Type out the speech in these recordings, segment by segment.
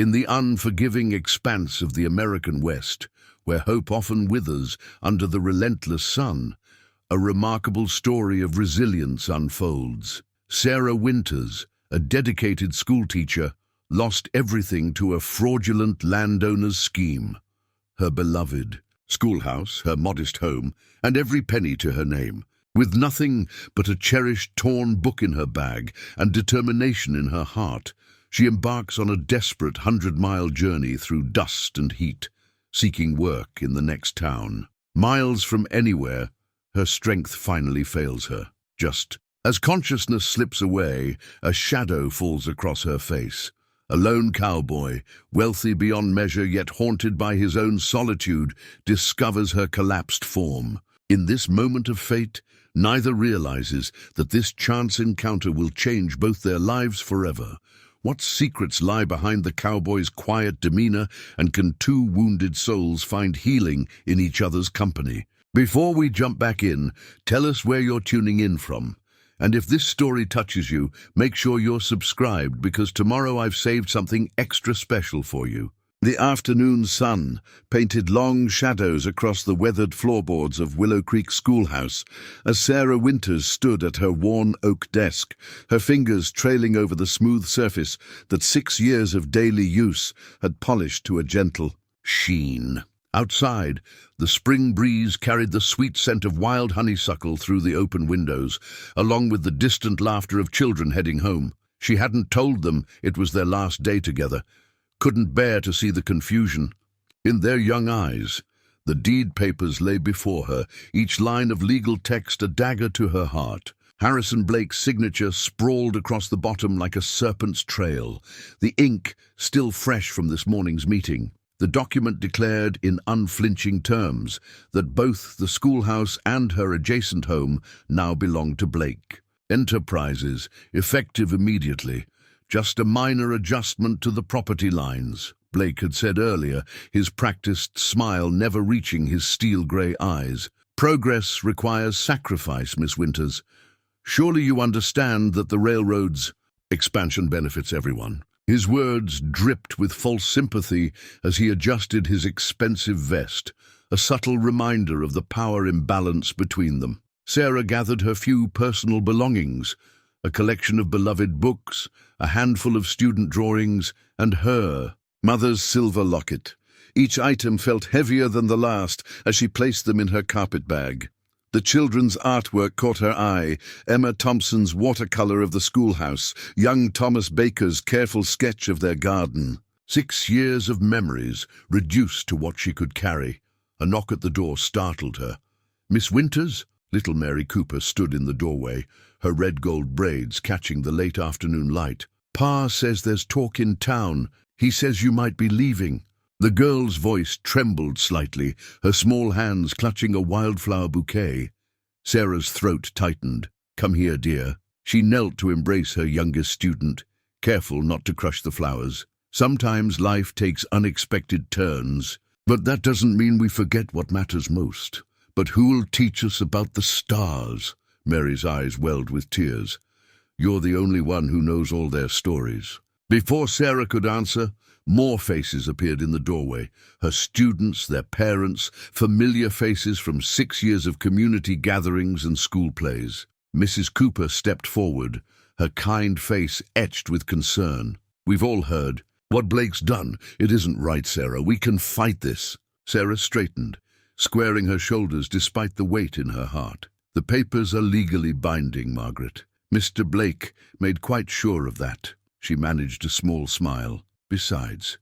In the unforgiving expanse of the American West, where hope often withers under the relentless sun, a remarkable story of resilience unfolds. Sarah Winters, a dedicated schoolteacher, lost everything to a fraudulent landowner's scheme. Her beloved schoolhouse, her modest home, and every penny to her name. With nothing but a cherished torn book in her bag and determination in her heart, she embarks on a desperate 100-mile journey through dust and heat, seeking work in the next town. Miles from anywhere, her strength finally fails her. Just as consciousness slips away, a shadow falls across her face. A lone cowboy, wealthy beyond measure yet haunted by his own solitude, discovers her collapsed form. In this moment of fate, neither realizes that this chance encounter will change both their lives forever. What secrets lie behind the cowboy's quiet demeanor, and can two wounded souls find healing in each other's company? Before we jump back in, tell us where you're tuning in from. And if this story touches you, make sure you're subscribed, because tomorrow I've saved something extra special for you. The afternoon sun painted long shadows across the weathered floorboards of Willow Creek Schoolhouse as Sarah Winters stood at her worn oak desk, her fingers trailing over the smooth surface that 6 years of daily use had polished to a gentle sheen. Outside, the spring breeze carried the sweet scent of wild honeysuckle through the open windows, along with the distant laughter of children heading home. She hadn't told them it was their last day together, couldn't bear to see the confusion. In their young eyes, the deed papers lay before her, each line of legal text a dagger to her heart. Harrison Blake's signature sprawled across the bottom like a serpent's trail, the ink still fresh from this morning's meeting. The document declared in unflinching terms that both the schoolhouse and her adjacent home now belonged to Blake. Enterprises, effective immediately. Just a minor adjustment to the property lines, Blake had said earlier, his practiced smile never reaching his steel-grey eyes. Progress requires sacrifice, Miss Winters. Surely you understand that the railroad's expansion benefits everyone. His words dripped with false sympathy as he adjusted his expensive vest, a subtle reminder of the power imbalance between them. Sarah gathered her few personal belongings, a collection of beloved books, a handful of student drawings, and her mother's silver locket. Each item felt heavier than the last as she placed them in her carpet bag. The children's artwork caught her eye: Emma Thompson's watercolor of the schoolhouse, young Thomas Baker's careful sketch of their garden. 6 years of memories reduced to what she could carry. A knock at the door startled her. "Miss Winters?" Little Mary Cooper stood in the doorway, her red-gold braids catching the late afternoon light. "Pa says there's talk in town. He says you might be leaving." The girl's voice trembled slightly, her small hands clutching a wildflower bouquet. Sarah's throat tightened. "Come here, dear." She knelt to embrace her youngest student, careful not to crush the flowers. "Sometimes life takes unexpected turns, but that doesn't mean we forget what matters most. But who'll teach us about the stars?" Mary's eyes welled with tears. "You're the only one who knows all their stories." Before Sarah could answer, more faces appeared in the doorway. Her students, their parents, familiar faces from 6 years of community gatherings and school plays. Mrs. Cooper stepped forward, her kind face etched with concern. "We've all heard what Blake's done. It isn't right, Sarah. We can fight this." Sarah straightened, squaring her shoulders despite the weight in her heart. "The papers are legally binding, Margaret. Mr. Blake made quite sure of that." She managed a small smile. "Besides,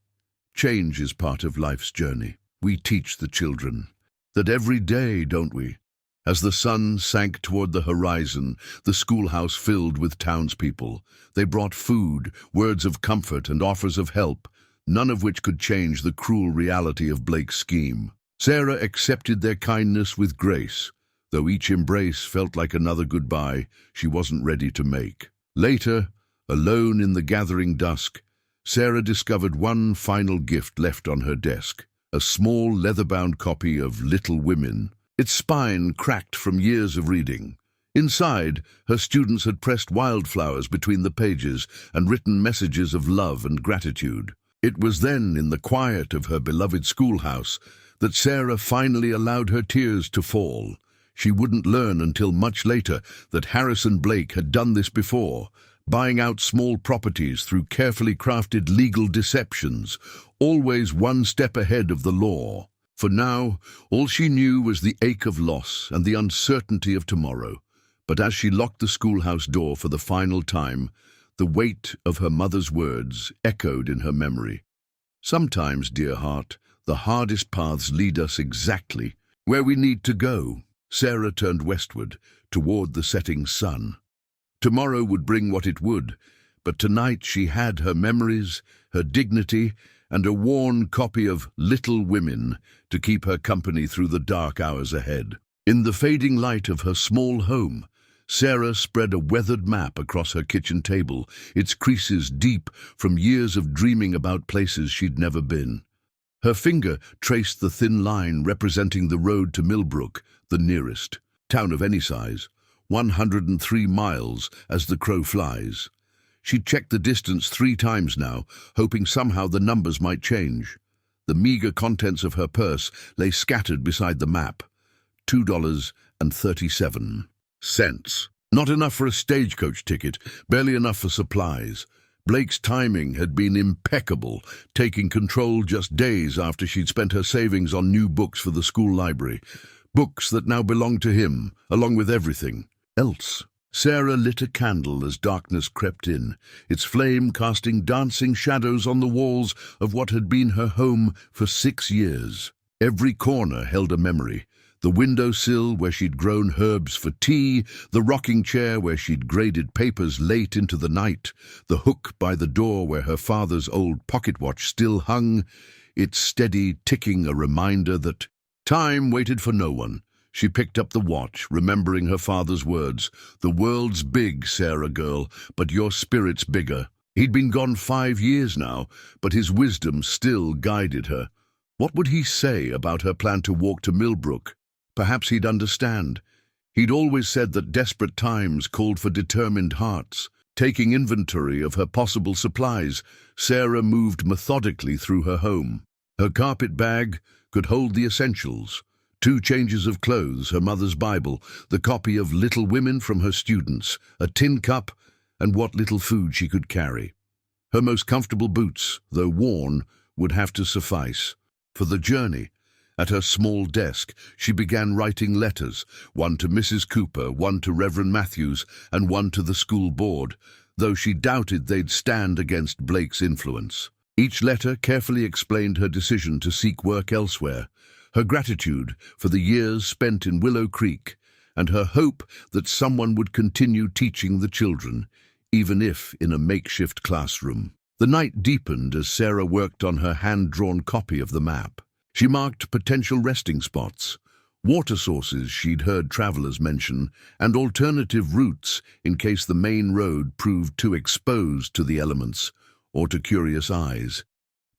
change is part of life's journey. We teach the children that every day, don't we?" As the sun sank toward the horizon, the schoolhouse filled with townspeople. They brought food, words of comfort, and offers of help, none of which could change the cruel reality of Blake's scheme. Sarah accepted their kindness with grace, though each embrace felt like another goodbye she wasn't ready to make. Later, alone in the gathering dusk, Sarah discovered one final gift left on her desk, a small leather-bound copy of Little Women, its spine cracked from years of reading. Inside, her students had pressed wildflowers between the pages and written messages of love and gratitude. It was then, in the quiet of her beloved schoolhouse, that Sarah finally allowed her tears to fall. She wouldn't learn until much later that Harrison Blake had done this before, buying out small properties through carefully crafted legal deceptions, always one step ahead of the law. For now, all she knew was the ache of loss and the uncertainty of tomorrow. But as she locked the schoolhouse door for the final time, the weight of her mother's words echoed in her memory. Sometimes, dear heart, the hardest paths lead us exactly where we need to go. Sarah turned westward, toward the setting sun. Tomorrow would bring what it would, but tonight she had her memories, her dignity, and a worn copy of Little Women to keep her company through the dark hours ahead. In the fading light of her small home, Sarah spread a weathered map across her kitchen table, its creases deep from years of dreaming about places she'd never been. Her finger traced the thin line representing the road to Millbrook, the nearest town of any size, 103 miles as the crow flies. She'd checked the distance 3 times now, hoping somehow the numbers might change. The meager contents of her purse lay scattered beside the map. $2.37. Not enough for a stagecoach ticket, barely enough for supplies. Blake's timing had been impeccable, taking control just days after she'd spent her savings on new books for the school library. Books that now belonged to him, along with everything else. Sarah lit a candle as darkness crept in, its flame casting dancing shadows on the walls of what had been her home for 6 years. Every corner held a memory. The windowsill where she'd grown herbs for tea, the rocking chair where she'd graded papers late into the night, the hook by the door where her father's old pocket watch still hung, its steady ticking a reminder that time waited for no one. She picked up the watch, remembering her father's words, "The world's big, Sarah girl, but your spirit's bigger." He'd been gone 5 years now, but his wisdom still guided her. What would he say about her plan to walk to Millbrook? Perhaps he'd understand. He'd always said that desperate times called for determined hearts. Taking inventory of her possible supplies, Sarah moved methodically through her home. Her carpet bag could hold the essentials: 2 changes of clothes, her mother's Bible, the copy of Little Women from her students, a tin cup, and what little food she could carry. Her most comfortable boots, though worn, would have to suffice. For the journey, at her small desk, she began writing letters, one to Mrs. Cooper, one to Reverend Matthews, and one to the school board, though she doubted they'd stand against Blake's influence. Each letter carefully explained her decision to seek work elsewhere, her gratitude for the years spent in Willow Creek, and her hope that someone would continue teaching the children, even if in a makeshift classroom. The night deepened as Sarah worked on her hand-drawn copy of the map. She marked potential resting spots, water sources she'd heard travelers mention, and alternative routes in case the main road proved too exposed to the elements or to curious eyes.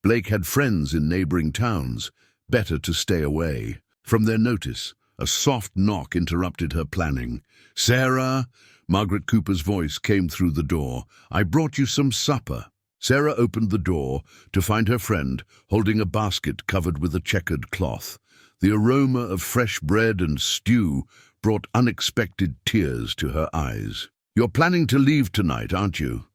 Blake had friends in neighboring towns. Better to stay away. From their notice, a soft knock interrupted her planning. "Sarah," Margaret Cooper's voice came through the door. "I brought you some supper." Sarah opened the door to find her friend holding a basket covered with a checkered cloth. The aroma of fresh bread and stew brought unexpected tears to her eyes. "You're planning to leave tonight, aren't you?"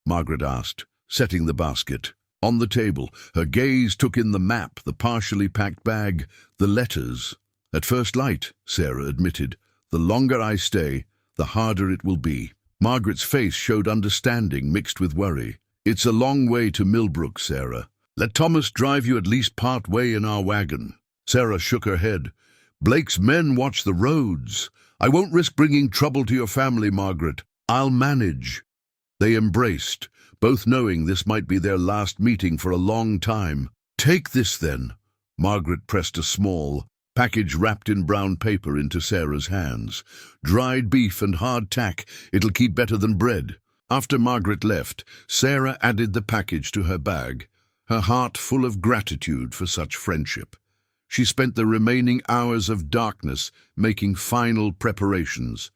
Margaret asked, setting the basket. On the table, her gaze took in the map, the partially packed bag, the letters. "At first light," Sarah admitted. "The longer I stay, the harder it will be." Margaret's face showed understanding mixed with worry. "It's a long way to Millbrook, Sarah. Let Thomas drive you at least part way in our wagon." Sarah shook her head. "Blake's men watch the roads. I won't risk bringing trouble to your family, Margaret. I'll manage." They embraced, both knowing this might be their last meeting for a long time. "Take this, then." Margaret pressed a small package wrapped in brown paper into Sarah's hands. "Dried beef and hard tack. It'll keep better than bread." After Margaret left, Sarah added the package to her bag, her heart full of gratitude for such friendship. She spent the remaining hours of darkness making final preparations,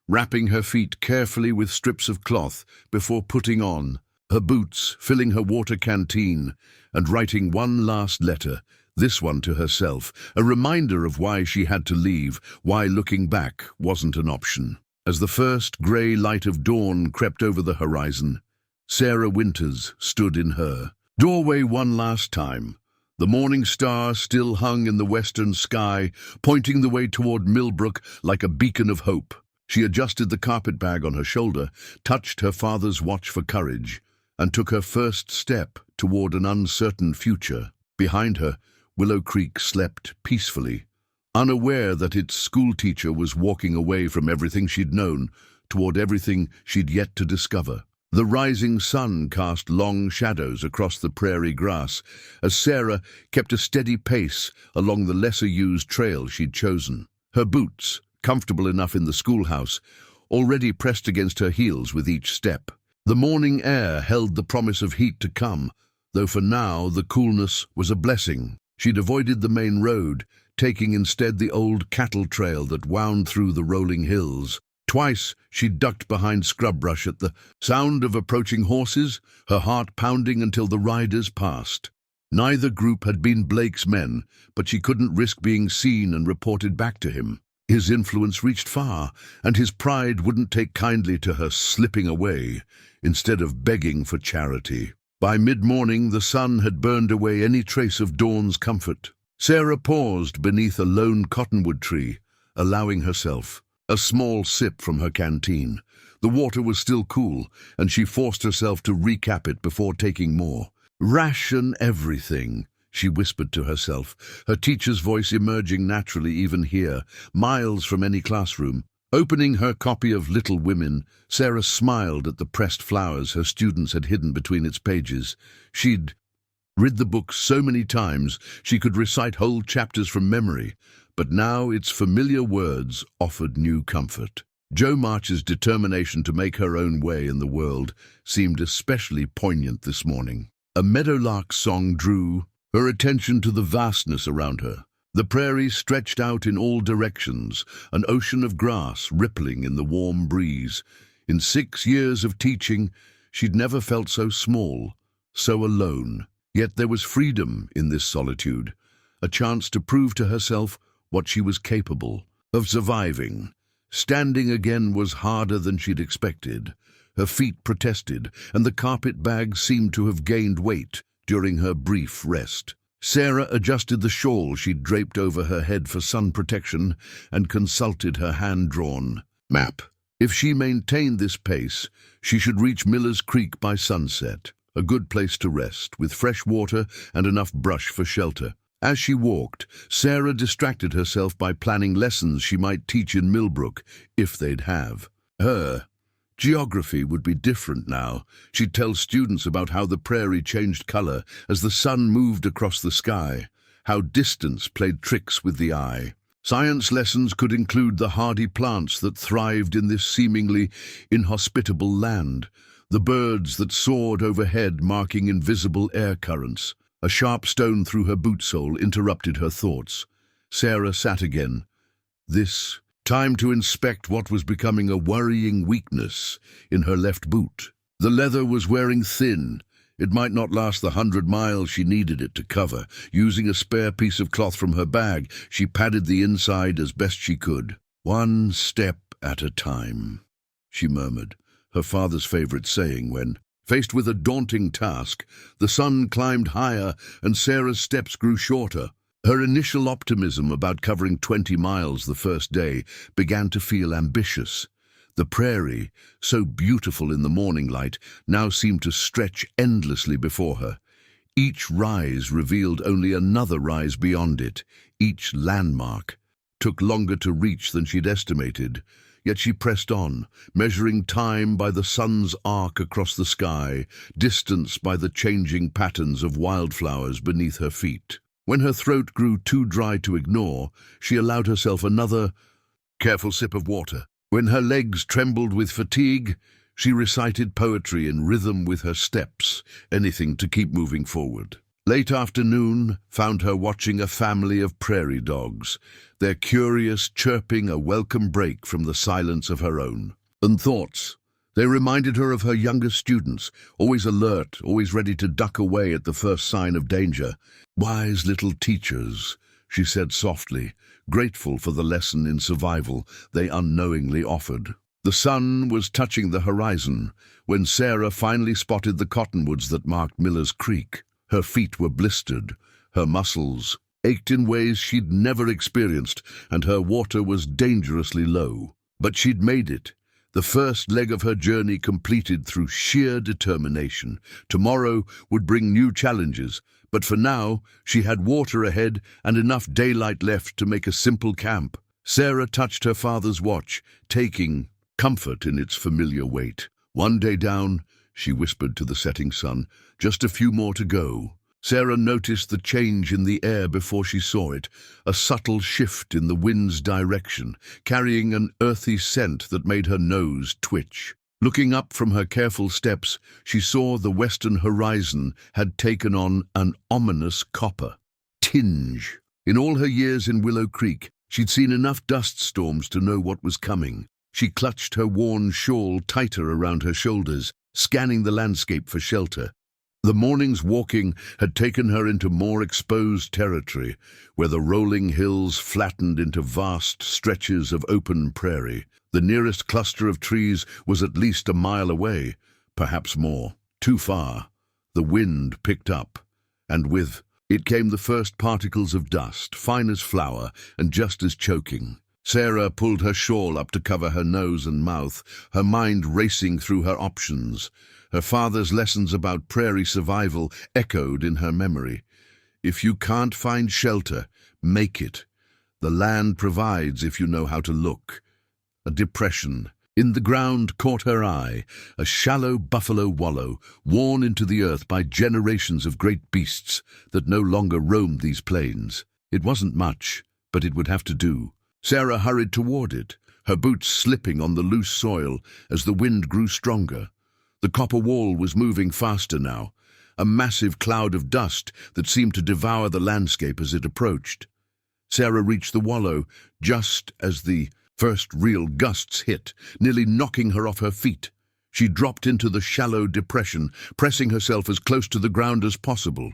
wrapping her feet carefully with strips of cloth before putting on her boots, filling her water canteen, and writing one last letter, this one to herself, a reminder of why she had to leave, why looking back wasn't an option. As the first grey light of dawn crept over the horizon, Sarah Winters stood in her doorway one last time. The morning star still hung in the western sky, pointing the way toward Millbrook like a beacon of hope. She adjusted the carpet bag on her shoulder, touched her father's watch for courage, and took her first step toward an uncertain future. Behind her, Willow Creek slept peacefully, unaware that its schoolteacher was walking away from everything she'd known, toward everything she'd yet to discover. The rising sun cast long shadows across the prairie grass as Sarah kept a steady pace along the lesser-used trail she'd chosen. Her boots, comfortable enough in the schoolhouse, already pressed against her heels with each step. The morning air held the promise of heat to come, though for now the coolness was a blessing. She'd avoided the main road, taking instead the old cattle trail that wound through the rolling hills. Twice she ducked behind scrub brush at the sound of approaching horses, her heart pounding until the riders passed. Neither group had been Blake's men, but she couldn't risk being seen and reported back to him. His influence reached far, and his pride wouldn't take kindly to her slipping away, instead of begging for charity. By mid-morning, the sun had burned away any trace of dawn's comfort. Sarah paused beneath a lone cottonwood tree, allowing herself a small sip from her canteen. The water was still cool, and she forced herself to recap it before taking more. "Ration everything," she whispered to herself, her teacher's voice emerging naturally even here, miles from any classroom. Opening her copy of Little Women, Sarah smiled at the pressed flowers her students had hidden between its pages. She'd read the book so many times she could recite whole chapters from memory, but now its familiar words offered new comfort. Jo March's determination to make her own way in the world seemed especially poignant this morning. A meadowlark's song drew her attention to the vastness around her. The prairie stretched out in all directions, an ocean of grass rippling in the warm breeze. In 6 years of teaching, she'd never felt so small, so alone. Yet there was freedom in this solitude, a chance to prove to herself what she was capable of surviving. Standing again was harder than she'd expected. Her feet protested, and the carpet bag seemed to have gained weight during her brief rest. Sarah adjusted the shawl she'd draped over her head for sun protection and consulted her hand-drawn map. If she maintained this pace, she should reach Miller's Creek by sunset, a good place to rest, with fresh water and enough brush for shelter. As she walked, Sarah distracted herself by planning lessons she might teach in Millbrook, if they'd have. Her geography would be different now. She'd tell students about how the prairie changed color as the sun moved across the sky, how distance played tricks with the eye. Science lessons could include the hardy plants that thrived in this seemingly inhospitable land, the birds that soared overhead marking invisible air currents. A sharp stone through her boot sole interrupted her thoughts. Sarah sat again, this time to inspect what was becoming a worrying weakness in her left boot. The leather was wearing thin. It might not last the 100 miles she needed it to cover. Using a spare piece of cloth from her bag, she padded the inside as best she could. "One step at a time," she murmured, her father's favorite saying when, faced with a daunting task, the sun climbed higher and Sarah's steps grew shorter. Her initial optimism about covering 20 miles the first day began to feel ambitious. The prairie, so beautiful in the morning light, now seemed to stretch endlessly before her. Each rise revealed only another rise beyond it. Each landmark took longer to reach than she'd estimated, yet she pressed on, measuring time by the sun's arc across the sky, distance by the changing patterns of wildflowers beneath her feet. When her throat grew too dry to ignore, she allowed herself another careful sip of water. When her legs trembled with fatigue, she recited poetry in rhythm with her steps, anything to keep moving forward. Late afternoon found her watching a family of prairie dogs, their curious chirping a welcome break from the silence of her own. And thoughts They reminded her of her younger students, always alert, always ready to duck away at the first sign of danger. Wise little teachers, she said softly, grateful for the lesson in survival they unknowingly offered. The sun was touching the horizon when Sarah finally spotted the cottonwoods that marked Miller's Creek. Her feet were blistered, her muscles ached in ways she'd never experienced, and her water was dangerously low. But she'd made it, the first leg of her journey completed through sheer determination. Tomorrow would bring new challenges, but for now she had water ahead and enough daylight left to make a simple camp. Sarah touched her father's watch, taking comfort in its familiar weight. One day down, she whispered to the setting sun, just a few more to go. Sarah noticed the change in the air before she saw it, a subtle shift in the wind's direction, carrying an earthy scent that made her nose twitch. Looking up from her careful steps, she saw the western horizon had taken on an ominous copper tinge. In all her years in Willow Creek, she'd seen enough dust storms to know what was coming. She clutched her worn shawl tighter around her shoulders, scanning the landscape for shelter. The morning's walking had taken her into more exposed territory, where the rolling hills flattened into vast stretches of open prairie. The nearest cluster of trees was at least a mile away, perhaps more. Too far. The wind picked up, and with it came the first particles of dust, fine as flour and just as choking. Sarah pulled her shawl up to cover her nose and mouth, her mind racing through her options. Her father's lessons about prairie survival echoed in her memory. If you can't find shelter, make it. The land provides if you know how to look. A depression in the ground caught her eye, a shallow buffalo wallow, worn into the earth by generations of great beasts that no longer roamed these plains. It wasn't much, but it would have to do. Sarah hurried toward it, her boots slipping on the loose soil as the wind grew stronger. The copper wall was moving faster now, a massive cloud of dust that seemed to devour the landscape as it approached. Sarah reached the wallow just as the first real gusts hit, nearly knocking her off her feet. She dropped into the shallow depression, pressing herself as close to the ground as possible.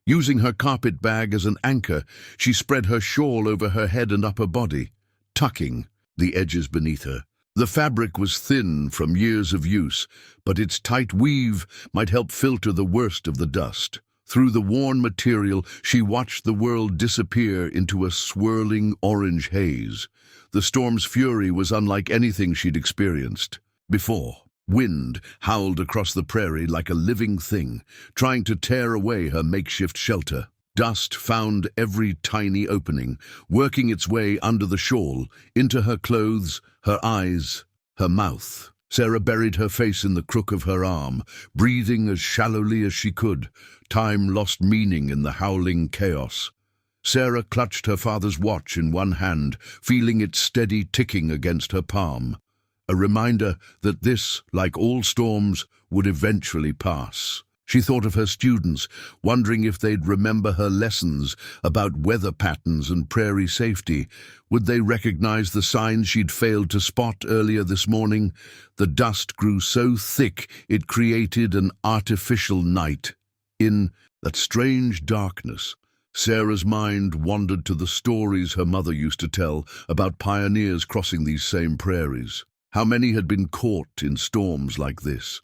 Using her carpet bag as an anchor, she spread her shawl over her head and upper body, tucking the edges beneath her. The fabric was thin from years of use, but its tight weave might help filter the worst of the dust. Through the worn material, she watched the world disappear into a swirling orange haze. The storm's fury was unlike anything she'd experienced before. Wind howled across the prairie like a living thing, trying to tear away her makeshift shelter. Dust found every tiny opening, working its way under the shawl, into her clothes, her eyes, her mouth. Sarah buried her face in the crook of her arm, breathing as shallowly as she could. Time lost meaning in the howling chaos. Sarah clutched her father's watch in one hand, feeling its steady ticking against her palm. A reminder that this, like all storms, would eventually pass. She thought of her students, wondering if they'd remember her lessons about weather patterns and prairie safety. Would they recognize the signs she'd failed to spot earlier this morning? The dust grew so thick it created an artificial night. In that strange darkness, Sarah's mind wandered to the stories her mother used to tell about pioneers crossing these same prairies. How many had been caught in storms like this?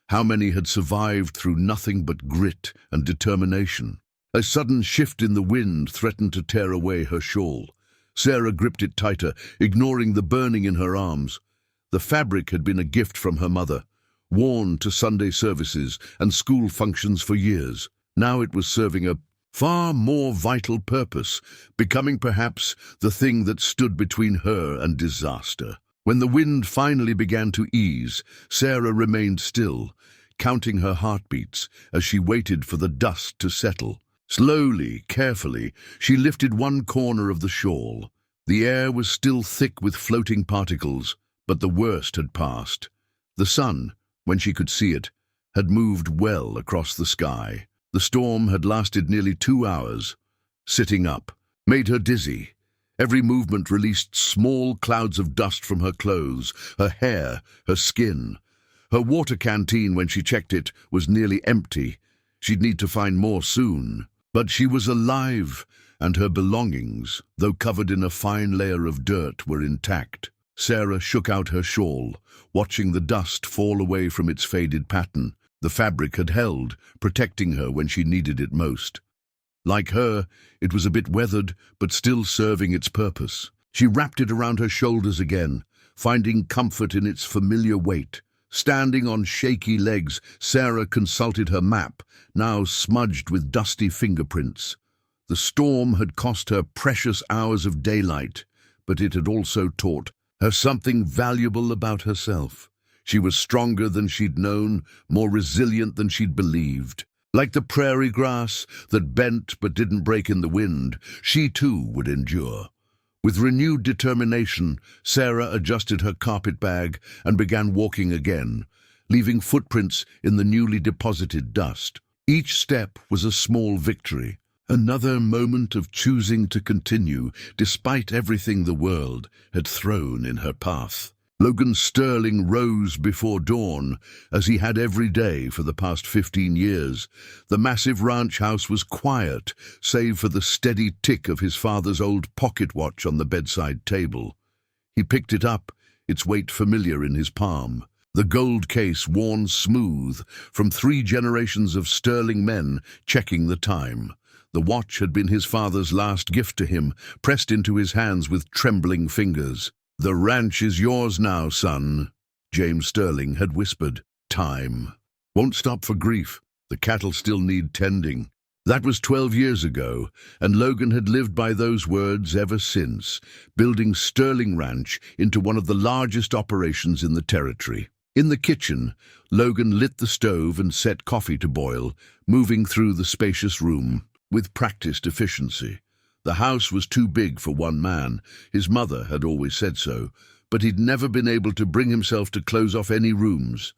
How many had survived through nothing but grit and determination? A sudden shift in the wind threatened to tear away her shawl. Sarah gripped it tighter, ignoring the burning in her arms. The fabric had been a gift from her mother, worn to Sunday services and school functions for years. Now it was serving a far more vital purpose, becoming perhaps the thing that stood between her and disaster. When the wind finally began to ease, Sarah remained still, counting her heartbeats as she waited for the dust to settle. Slowly, carefully, she lifted one corner of the shawl. The air was still thick with floating particles, but the worst had passed. The sun, when she could see it, had moved well across the sky. The storm had lasted nearly 2 hours. Sitting up made her dizzy. Every movement released small clouds of dust from her clothes, her hair, her skin. Her water canteen, when she checked it, was nearly empty. She'd need to find more soon. But she was alive, and her belongings, though covered in a fine layer of dirt, were intact. Sarah shook out her shawl, watching the dust fall away from its faded pattern. The fabric had held, protecting her when she needed it most. Like her, it was a bit weathered, but still serving its purpose. She wrapped it around her shoulders again, finding comfort in its familiar weight. Standing on shaky legs, Sarah consulted her map, now smudged with dusty fingerprints. The storm had cost her precious hours of daylight, but it had also taught her something valuable about herself. She was stronger than she'd known, more resilient than she'd believed. Like the prairie grass that bent but didn't break in the wind, she too would endure. With renewed determination, Sarah adjusted her carpet bag and began walking again, leaving footprints in the newly deposited dust. Each step was a small victory, another moment of choosing to continue despite everything the world had thrown in her path. Logan Sterling rose before dawn, as he had every day for the past 15 years. The massive ranch house was quiet, save for the steady tick of his father's old pocket watch on the bedside table. He picked it up, its weight familiar in his palm. The gold case worn smooth from 3 generations of Sterling men checking the time. The watch had been his father's last gift to him, pressed into his hands with trembling fingers. "The ranch is yours now, son," James Sterling had whispered. "Time won't stop for grief. The cattle still need tending." That was 12 years ago, and Logan had lived by those words ever since, building Sterling Ranch into one of the largest operations in the territory. In the kitchen, Logan lit the stove and set coffee to boil, moving through the spacious room with practiced efficiency. The house was too big for one man. His mother had always said so, but he'd never been able to bring himself to close off any rooms.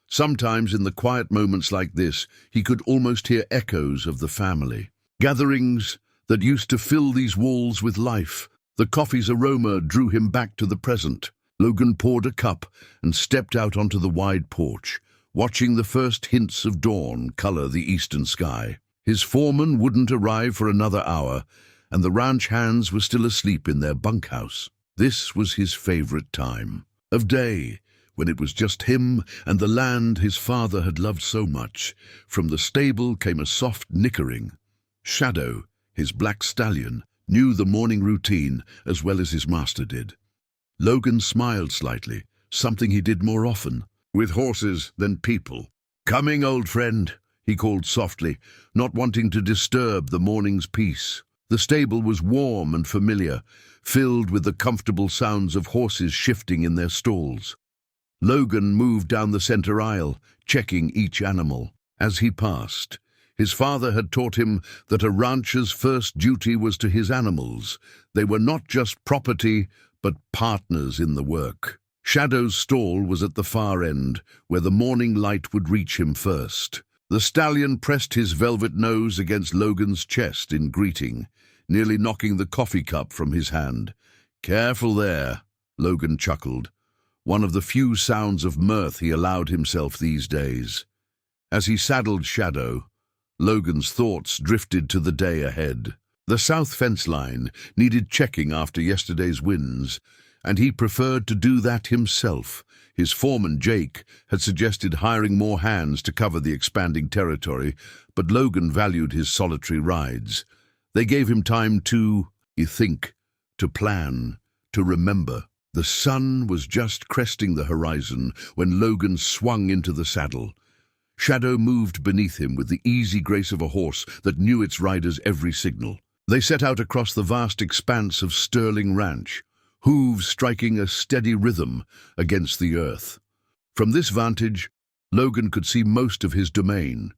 Sometimes in the quiet moments like this, he could almost hear echoes of the family. Gatherings that used to fill these walls with life. The coffee's aroma drew him back to the present. Logan poured a cup and stepped out onto the wide porch, watching the first hints of dawn color the eastern sky. His foreman wouldn't arrive for another hour, and the ranch hands were still asleep in their bunkhouse. This was his favorite time of day, when it was just him and the land his father had loved so much. From the stable came a soft nickering. Shadow, his black stallion, knew the morning routine as well as his master did. Logan smiled slightly, something he did more often, with horses than people. "Coming, old friend," he called softly, not wanting to disturb the morning's peace. The stable was warm and familiar, filled with the comfortable sounds of horses shifting in their stalls. Logan moved down the center aisle, checking each animal. As he passed, his father had taught him that a rancher's first duty was to his animals. They were not just property, but partners in the work. Shadow's stall was at the far end, where the morning light would reach him first. The stallion pressed his velvet nose against Logan's chest in greeting, nearly knocking the coffee cup from his hand. "Careful there," Logan chuckled, one of the few sounds of mirth he allowed himself these days. As he saddled Shadow, Logan's thoughts drifted to the day ahead. The south fence line needed checking after yesterday's winds, and he preferred to do that himself. His foreman, Jake, had suggested hiring more hands to cover the expanding territory, but Logan valued his solitary rides. They gave him time to think, to plan, to remember. The sun was just cresting the horizon when Logan swung into the saddle. Shadow moved beneath him with the easy grace of a horse that knew its rider's every signal. They set out across the vast expanse of Sterling Ranch, hooves striking a steady rhythm against the earth. From this vantage, Logan could see most of his domain.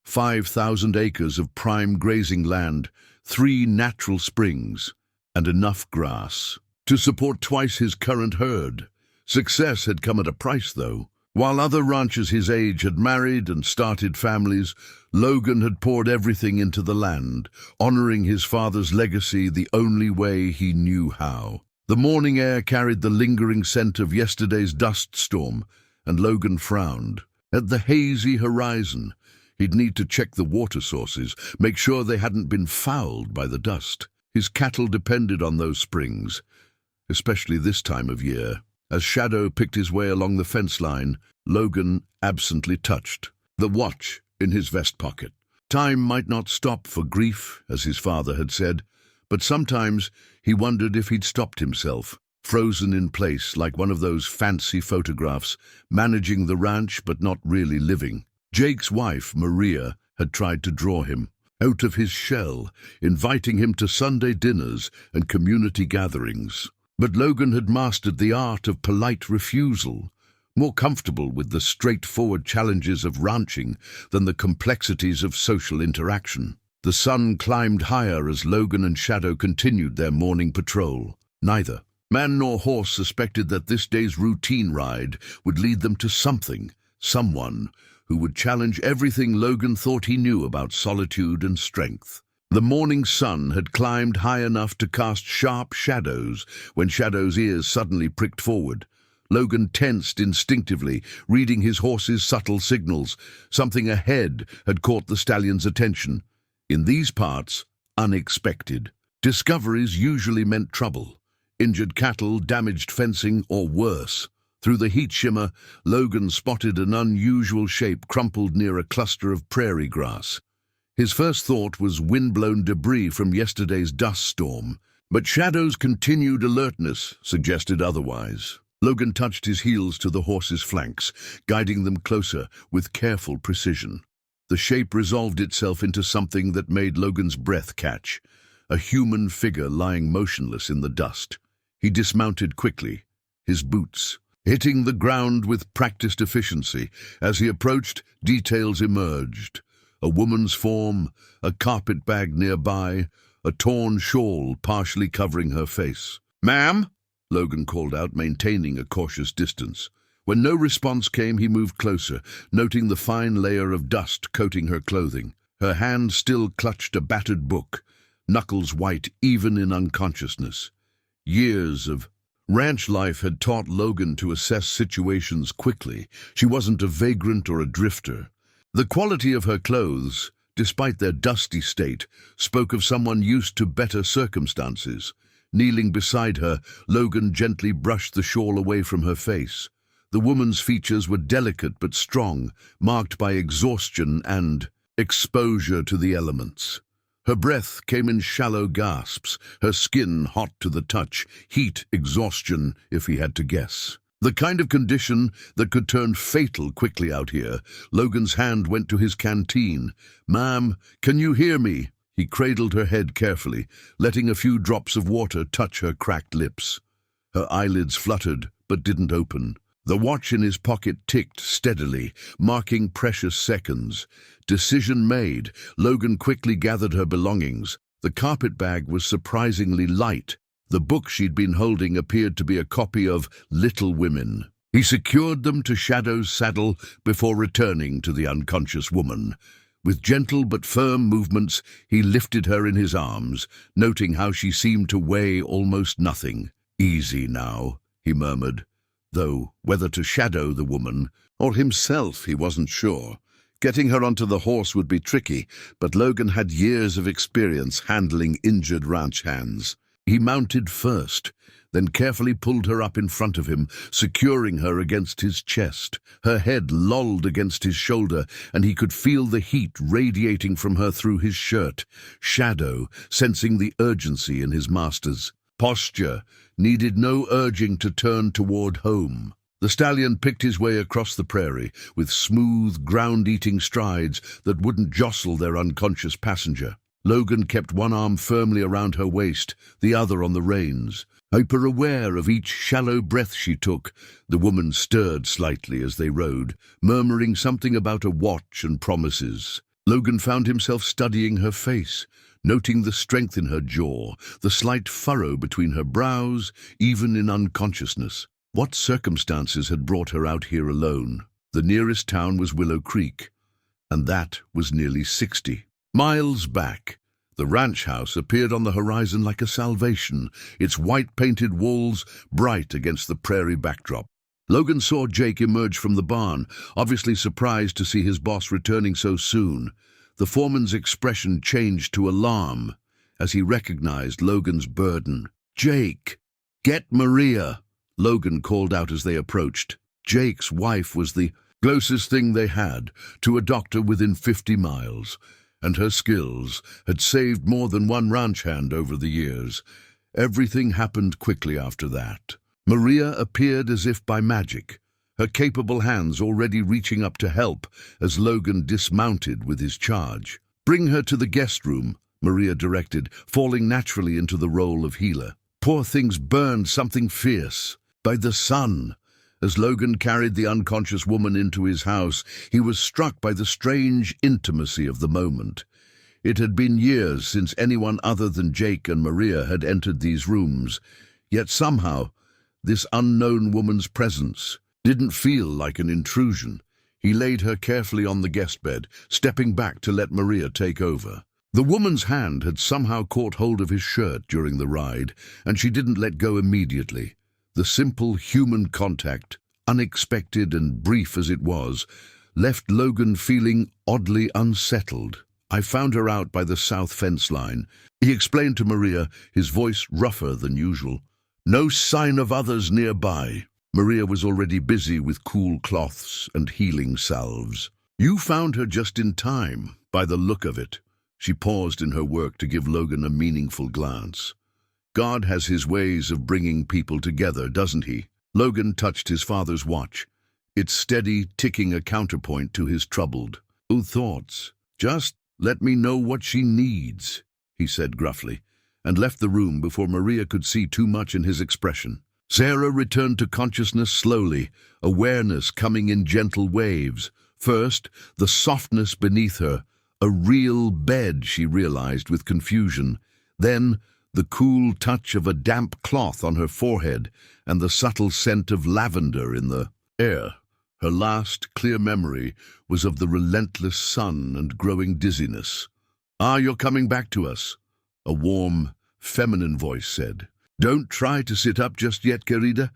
5,000 acres of prime grazing land, 3 natural springs, and enough grass to support twice his current herd. Success had come at a price, though. While other ranchers his age had married and started families, Logan had poured everything into the land, honoring his father's legacy the only way he knew how. The morning air carried the lingering scent of yesterday's dust storm, and Logan frowned. At the hazy horizon, he'd need to check the water sources, make sure they hadn't been fouled by the dust. His cattle depended on those springs, especially this time of year. As Shadow picked his way along the fence line, Logan absently touched the watch in his vest pocket. Time might not stop for grief, as his father had said, but sometimes he wondered if he'd stopped himself, frozen in place like one of those fancy photographs, managing the ranch but not really living. Jake's wife, Maria, had tried to draw him out of his shell, inviting him to Sunday dinners and community gatherings. But Logan had mastered the art of polite refusal, more comfortable with the straightforward challenges of ranching than the complexities of social interaction. The sun climbed higher as Logan and Shadow continued their morning patrol. Neither man nor horse suspected that this day's routine ride would lead them to someone who would challenge everything Logan thought he knew about solitude and strength. The morning sun had climbed high enough to cast sharp shadows when Shadow's ears suddenly pricked forward. Logan tensed instinctively, reading his horse's subtle signals. Something ahead had caught the stallion's attention. In these parts, unexpected. Discoveries usually meant trouble. Injured cattle, damaged fencing, or worse. Through the heat shimmer, Logan spotted an unusual shape crumpled near a cluster of prairie grass. His first thought was wind-blown debris from yesterday's dust storm, but Shadow's continued alertness suggested otherwise. Logan touched his heels to the horse's flanks, guiding them closer with careful precision. The shape resolved itself into something that made Logan's breath catch, a human figure lying motionless in the dust. He dismounted quickly, his boots hitting the ground with practiced efficiency. As he approached, details emerged. A woman's form, a carpet bag nearby, a torn shawl partially covering her face. "Ma'am?" Logan called out, maintaining a cautious distance. When no response came, he moved closer, noting the fine layer of dust coating her clothing. Her hand still clutched a battered book, knuckles white even in unconsciousness. Years of ranch life had taught Logan to assess situations quickly. She wasn't a vagrant or a drifter. The quality of her clothes, despite their dusty state, spoke of someone used to better circumstances. Kneeling beside her, Logan gently brushed the shawl away from her face. The woman's features were delicate but strong, marked by exhaustion and exposure to the elements. Her breath came in shallow gasps, her skin hot to the touch, heat, exhaustion, if he had to guess. The kind of condition that could turn fatal quickly out here. Logan's hand went to his canteen. "Ma'am, can you hear me?" He cradled her head carefully, letting a few drops of water touch her cracked lips. Her eyelids fluttered, but didn't open. The watch in his pocket ticked steadily, marking precious seconds. Decision made, Logan quickly gathered her belongings. The carpet bag was surprisingly light. The book she'd been holding appeared to be a copy of Little Women. He secured them to Shadow's saddle before returning to the unconscious woman. With gentle but firm movements, he lifted her in his arms, noting how she seemed to weigh almost nothing. "Easy now," he murmured, though whether to Shadow the woman or himself he wasn't sure. Getting her onto the horse would be tricky, but Logan had years of experience handling injured ranch hands. He mounted first, then carefully pulled her up in front of him, securing her against his chest. Her head lolled against his shoulder, and he could feel the heat radiating from her through his shirt. Shadow, sensing the urgency in his master's posture, needed no urging to turn toward home. The stallion picked his way across the prairie with smooth, ground-eating strides that wouldn't jostle their unconscious passenger. Logan kept one arm firmly around her waist, the other on the reins. Hyper-aware of each shallow breath she took, the woman stirred slightly as they rode, murmuring something about a watch and promises. Logan found himself studying her face, noting the strength in her jaw, the slight furrow between her brows, even in unconsciousness. What circumstances had brought her out here alone? The nearest town was Willow Creek, and that was nearly 60 miles back. The ranch house appeared on the horizon like a salvation, its white-painted walls bright against the prairie backdrop. Logan saw Jake emerge from the barn, obviously surprised to see his boss returning so soon. The foreman's expression changed to alarm as he recognized Logan's burden. "Jake, get Maria," Logan called out as they approached. Jake's wife was the closest thing they had to a doctor within 50 miles, and her skills had saved more than one ranch hand over the years. Everything happened quickly after that. Maria appeared as if by magic, her capable hands already reaching up to help as Logan dismounted with his charge. "Bring her to the guest room," Maria directed, falling naturally into the role of healer. Poor things burned something fierce. By the sun. As Logan carried the unconscious woman into his house, he was struck by the strange intimacy of the moment. It had been years since anyone other than Jake and Maria had entered these rooms, yet somehow this unknown woman's presence didn't feel like an intrusion. He laid her carefully on the guest bed, stepping back to let Maria take over. The woman's hand had somehow caught hold of his shirt during the ride, and she didn't let go immediately. The simple human contact, unexpected and brief as it was, left Logan feeling oddly unsettled. "I found her out by the south fence line," he explained to Maria, his voice rougher than usual. "No sign of others nearby." Maria was already busy with cool cloths and healing salves. "You found her just in time, by the look of it." She paused in her work to give Logan a meaningful glance. "God has his ways of bringing people together, doesn't he?" Logan touched his father's watch, its steady ticking a counterpoint to his troubled thoughts. "Just let me know what she needs," he said gruffly, and left the room before Maria could see too much in his expression. Sarah returned to consciousness slowly, awareness coming in gentle waves. First, the softness beneath her, a real bed, she realized with confusion. Then, the cool touch of a damp cloth on her forehead and the subtle scent of lavender in the air. Her last clear memory was of the relentless sun and growing dizziness. "Ah, you're coming back to us," a warm, feminine voice said. "Don't try to sit up just yet, querida.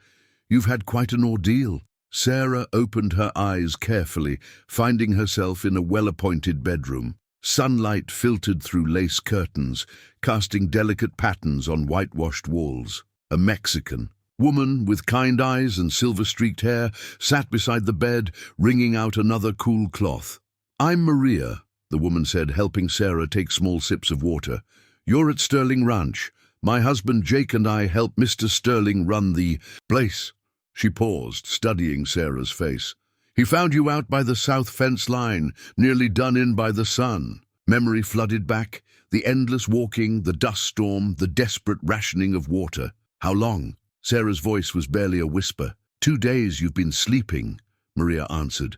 You've had quite an ordeal." Sarah opened her eyes carefully, finding herself in a well-appointed bedroom. Sunlight filtered through lace curtains, casting delicate patterns on whitewashed walls. A Mexican woman with kind eyes and silver-streaked hair sat beside the bed, wringing out another cool cloth. "I'm Maria," the woman said, helping Sarah take small sips of water. "You're at Sterling Ranch. My husband Jake and I help Mr. Sterling run the place." She paused, studying Sarah's face. "He found you out by the south fence line, nearly done in by the sun." Memory flooded back, the endless walking, the dust storm, the desperate rationing of water. "How long?" Sarah's voice was barely a whisper. 2 days you've been sleeping," Maria answered.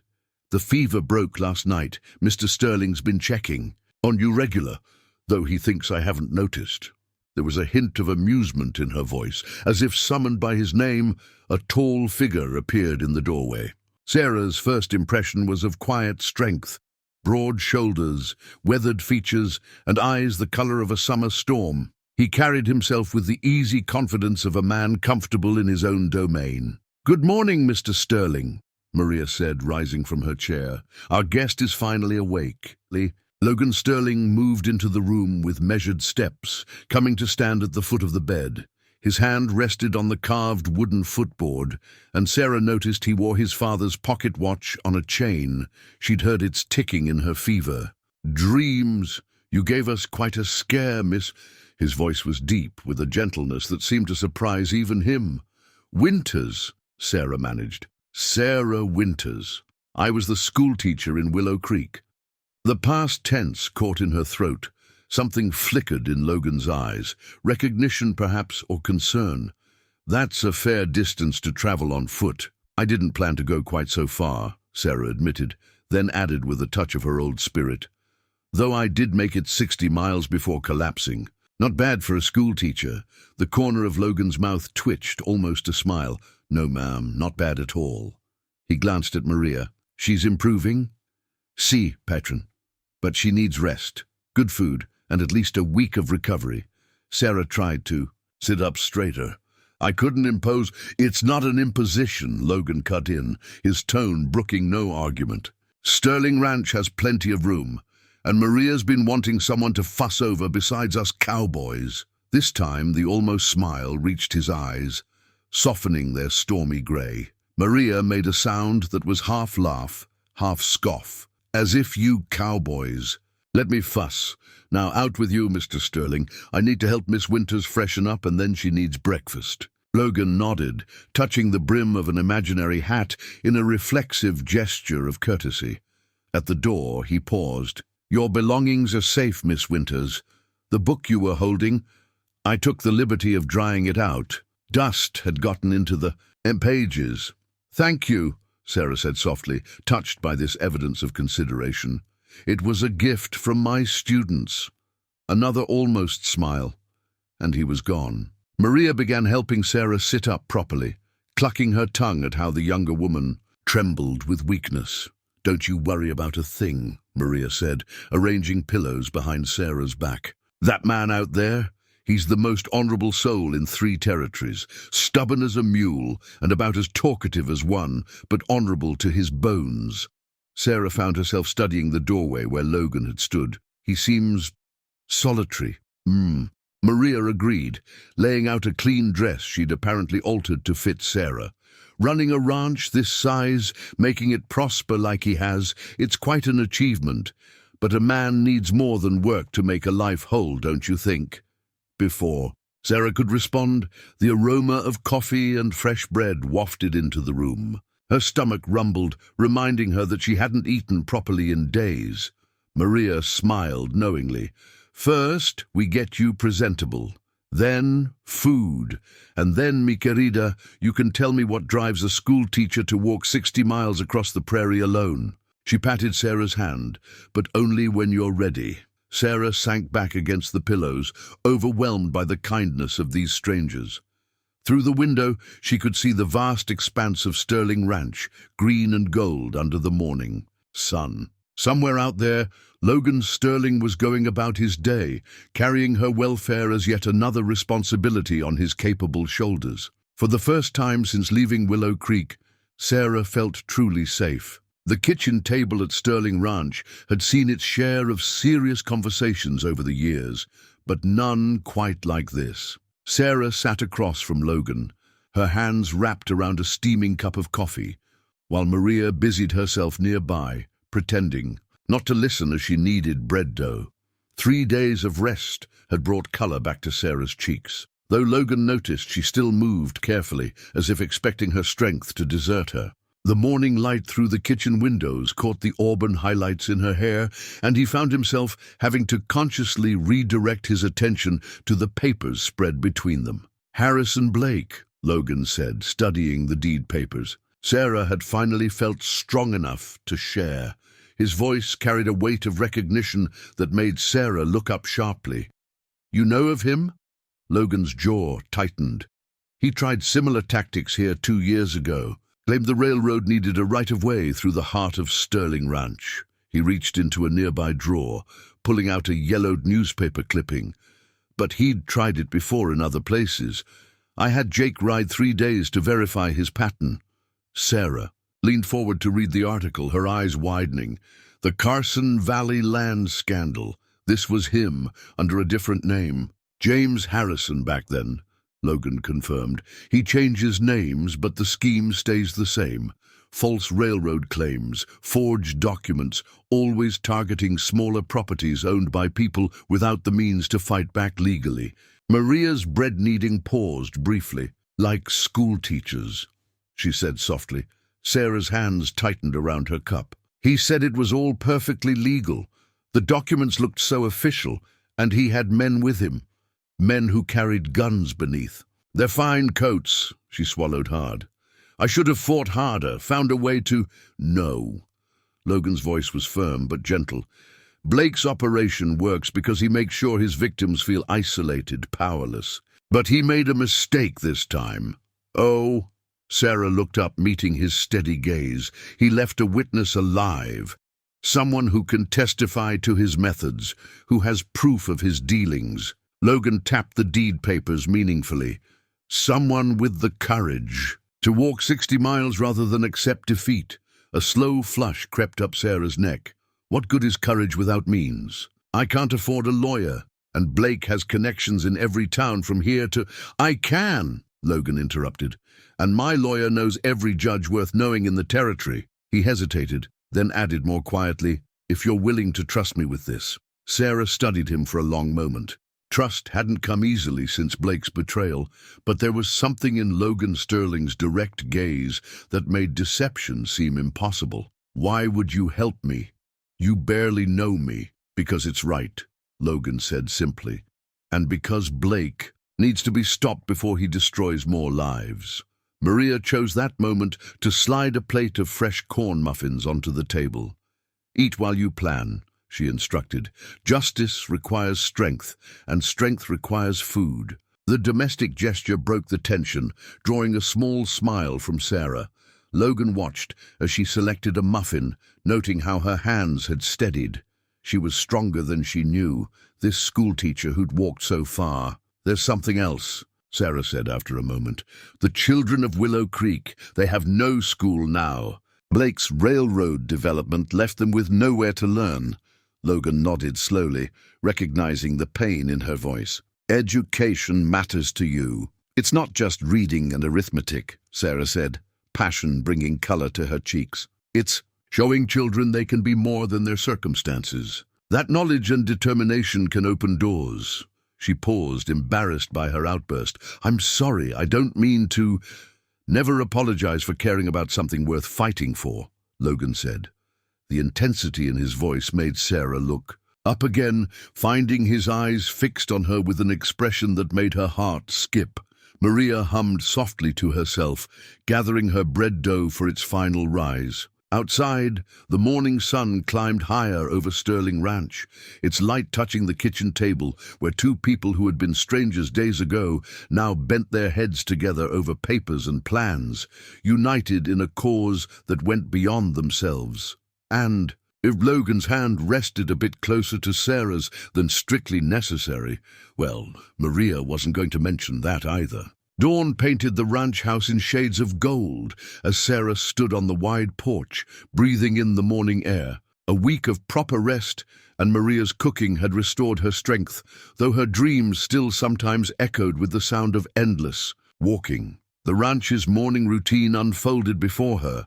"The fever broke last night. Mr. Sterling's been checking on you regular, though he thinks I haven't noticed." There was a hint of amusement in her voice. As if summoned by his name, a tall figure appeared in the doorway. Sarah's first impression was of quiet strength, broad shoulders, weathered features, and eyes the color of a summer storm. He carried himself with the easy confidence of a man comfortable in his own domain. "Good morning, Mr. Sterling," Maria said, rising from her chair. "Our guest is finally awake." Logan Sterling moved into the room with measured steps, coming to stand at the foot of the bed. His hand rested on the carved wooden footboard, and Sarah noticed he wore his father's pocket watch on a chain. She'd heard its ticking in her fever. "Dreams, you gave us quite a scare, miss." His voice was deep, with a gentleness that seemed to surprise even him. "Winters," Sarah managed. "Sarah Winters. I was the schoolteacher in Willow Creek." The past tense caught in her throat. Something flickered in Logan's eyes, recognition perhaps, or concern. "That's a fair distance to travel on foot." "I didn't plan to go quite so far," Sarah admitted, then added with a touch of her old spirit. "Though I did make it 60 miles before collapsing. Not bad for a schoolteacher." The corner of Logan's mouth twitched, almost a smile. "No, ma'am, not bad at all." He glanced at Maria. "She's improving?" "Si, patron. But she needs rest, good food, and at least a week of recovery." Sarah tried to sit up straighter. I couldn't impose. It's not an imposition, Logan cut in, his tone brooking no argument. Sterling Ranch has plenty of room, and Maria's been wanting someone to fuss over besides us cowboys. This time the almost smile reached his eyes, softening their stormy grey. Maria made a sound that was half laugh, half scoff. As if you cowboys. Let me fuss. Now out with you, Mr. Sterling. I need to help Miss Winters freshen up, and then she needs breakfast. Logan nodded, touching the brim of an imaginary hat in a reflexive gesture of courtesy. At the door, he paused. Your belongings are safe, Miss Winters. The book you were holding, I took the liberty of drying it out. Dust had gotten into the pages. Thank you, Sarah said softly, touched by this evidence of consideration. It was a gift from my students. Another almost smile, and he was gone. Maria began helping Sarah sit up properly, clucking her tongue at how the younger woman trembled with weakness. Don't you worry about a thing, Maria said, arranging pillows behind Sarah's back. That man out there, he's the most honorable soul in 3 territories, stubborn as a mule and about as talkative as one, but honorable to his bones. Sarah found herself studying the doorway where Logan had stood. He seems solitary. Maria agreed, laying out a clean dress she'd apparently altered to fit Sarah. Running a ranch this size, making it prosper like he has, it's quite an achievement. But a man needs more than work to make a life whole, don't you think? Before Sarah could respond, the aroma of coffee and fresh bread wafted into the room. Her stomach rumbled, reminding her that she hadn't eaten properly in days. Maria smiled knowingly. First, we get you presentable. Then, food. And then, mi querida, you can tell me what drives a schoolteacher to walk 60 miles across the prairie alone. She patted Sarah's hand, but only when you're ready. Sarah sank back against the pillows, overwhelmed by the kindness of these strangers. Through the window, she could see the vast expanse of Sterling Ranch, green and gold under the morning sun. Somewhere out there, Logan Sterling was going about his day, carrying her welfare as yet another responsibility on his capable shoulders. For the first time since leaving Willow Creek, Sarah felt truly safe. The kitchen table at Sterling Ranch had seen its share of serious conversations over the years, but none quite like this. Sarah sat across from Logan, her hands wrapped around a steaming cup of coffee, while Maria busied herself nearby, pretending not to listen as she kneaded bread dough. 3 days of rest had brought color back to Sarah's cheeks. Though Logan noticed, she still moved carefully, as if expecting her strength to desert her. The morning light through the kitchen windows caught the auburn highlights in her hair, and he found himself having to consciously redirect his attention to the papers spread between them. Harrison Blake, Logan said, studying the deed papers. Sarah had finally felt strong enough to share. His voice carried a weight of recognition that made Sarah look up sharply. You know of him? Logan's jaw tightened. He tried similar tactics here 2 years ago. Claimed the railroad needed a right-of-way through the heart of Sterling Ranch. He reached into a nearby drawer, pulling out a yellowed newspaper clipping. But he'd tried it before in other places. I had Jake ride 3 days to verify his pattern. Sarah leaned forward to read the article, her eyes widening. The Carson Valley land scandal. This was him, under a different name. James Harrison back then. Logan confirmed. He changes names, but the scheme stays the same. False railroad claims, forged documents, always targeting smaller properties owned by people without the means to fight back legally. Maria's bread-kneading paused briefly. Like schoolteachers, she said softly. Sarah's hands tightened around her cup. He said it was all perfectly legal. The documents looked so official, and he had men with him. Men who carried guns beneath. Their fine coats, she swallowed hard. I should have fought harder, found a way to... No. Logan's voice was firm but gentle. Blake's operation works because he makes sure his victims feel isolated, powerless. But he made a mistake this time. Oh, Sarah looked up, meeting his steady gaze. He left a witness alive. Someone who can testify to his methods, who has proof of his dealings. Logan tapped the deed papers meaningfully. Someone with the courage to walk 60 miles rather than accept defeat. A slow flush crept up Sarah's neck. What good is courage without means? I can't afford a lawyer, and Blake has connections in every town from here to— I can, Logan interrupted, and my lawyer knows every judge worth knowing in the territory. He hesitated, then added more quietly, if you're willing to trust me with this. Sarah studied him for a long moment. Trust hadn't come easily since Blake's betrayal, but there was something in Logan Sterling's direct gaze that made deception seem impossible. Why would you help me? You barely know me. Because it's right, Logan said simply, and because Blake needs to be stopped before he destroys more lives. Maria chose that moment to slide a plate of fresh corn muffins onto the table. Eat while you plan, she instructed. Justice requires strength, and strength requires food. The domestic gesture broke the tension, drawing a small smile from Sarah. Logan watched as she selected a muffin, noting how her hands had steadied. She was stronger than she knew, this schoolteacher who'd walked so far. There's something else, Sarah said after a moment. The children of Willow Creek, they have no school now. Blake's railroad development left them with nowhere to learn. Logan nodded slowly, recognizing the pain in her voice. Education matters to you. It's not just reading and arithmetic, Sarah said, passion bringing color to her cheeks. It's showing children they can be more than their circumstances. That knowledge and determination can open doors. She paused, embarrassed by her outburst. I'm sorry, I don't mean to— Never apologize for caring about something worth fighting for, Logan said. The intensity in his voice made Sarah look up again, finding his eyes fixed on her with an expression that made her heart skip. Maria hummed softly to herself, gathering her bread dough for its final rise. Outside, the morning sun climbed higher over Sterling Ranch, its light touching the kitchen table, where two people who had been strangers days ago now bent their heads together over papers and plans, united in a cause that went beyond themselves. And, if Logan's hand rested a bit closer to Sarah's than strictly necessary, well, Maria wasn't going to mention that either. Dawn painted the ranch house in shades of gold as Sarah stood on the wide porch, breathing in the morning air. A week of proper rest and Maria's cooking had restored her strength, though her dreams still sometimes echoed with the sound of endless walking. The ranch's morning routine unfolded before her.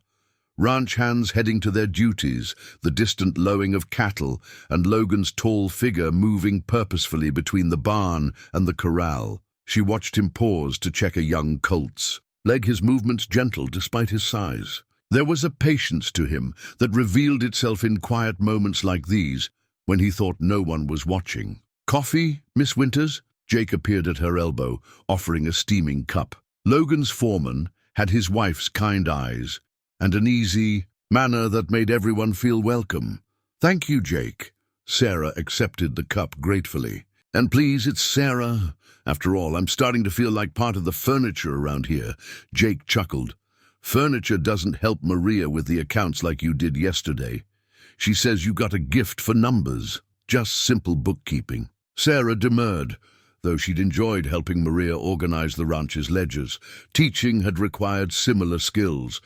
Ranch hands heading to their duties, the distant lowing of cattle, and Logan's tall figure moving purposefully between the barn and the corral. She watched him pause to check a young colt's leg, his movements gentle despite his size. There was a patience to him that revealed itself in quiet moments like these, when he thought no one was watching. Coffee, Miss Winters? Jake appeared at her elbow, offering a steaming cup. Logan's foreman had his wife's kind eyes, and an easy manner that made everyone feel welcome. Thank you, Jake. Sarah accepted the cup gratefully. And please, it's Sarah. After all, I'm starting to feel like part of the furniture around here. Jake chuckled. Furniture doesn't help Maria with the accounts like you did yesterday. She says you got a gift for numbers, just simple bookkeeping. Sarah demurred, though she'd enjoyed helping Maria organize the ranch's ledgers. Teaching had required similar skills,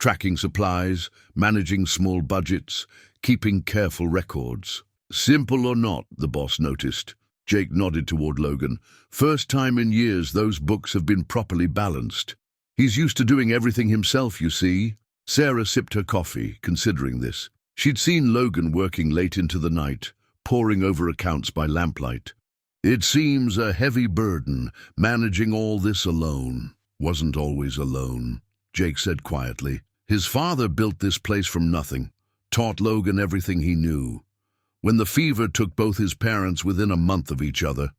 tracking supplies, managing small budgets, keeping careful records. Simple or not, the boss noticed. Jake nodded toward Logan. First time in years those books have been properly balanced. He's used to doing everything himself, you see. Sarah sipped her coffee, considering this. She'd seen Logan working late into the night, poring over accounts by lamplight. It seems a heavy burden, managing all this alone. Wasn't always alone, Jake said quietly. His father built this place from nothing, taught Logan everything he knew. When the fever took both his parents within a month of each other,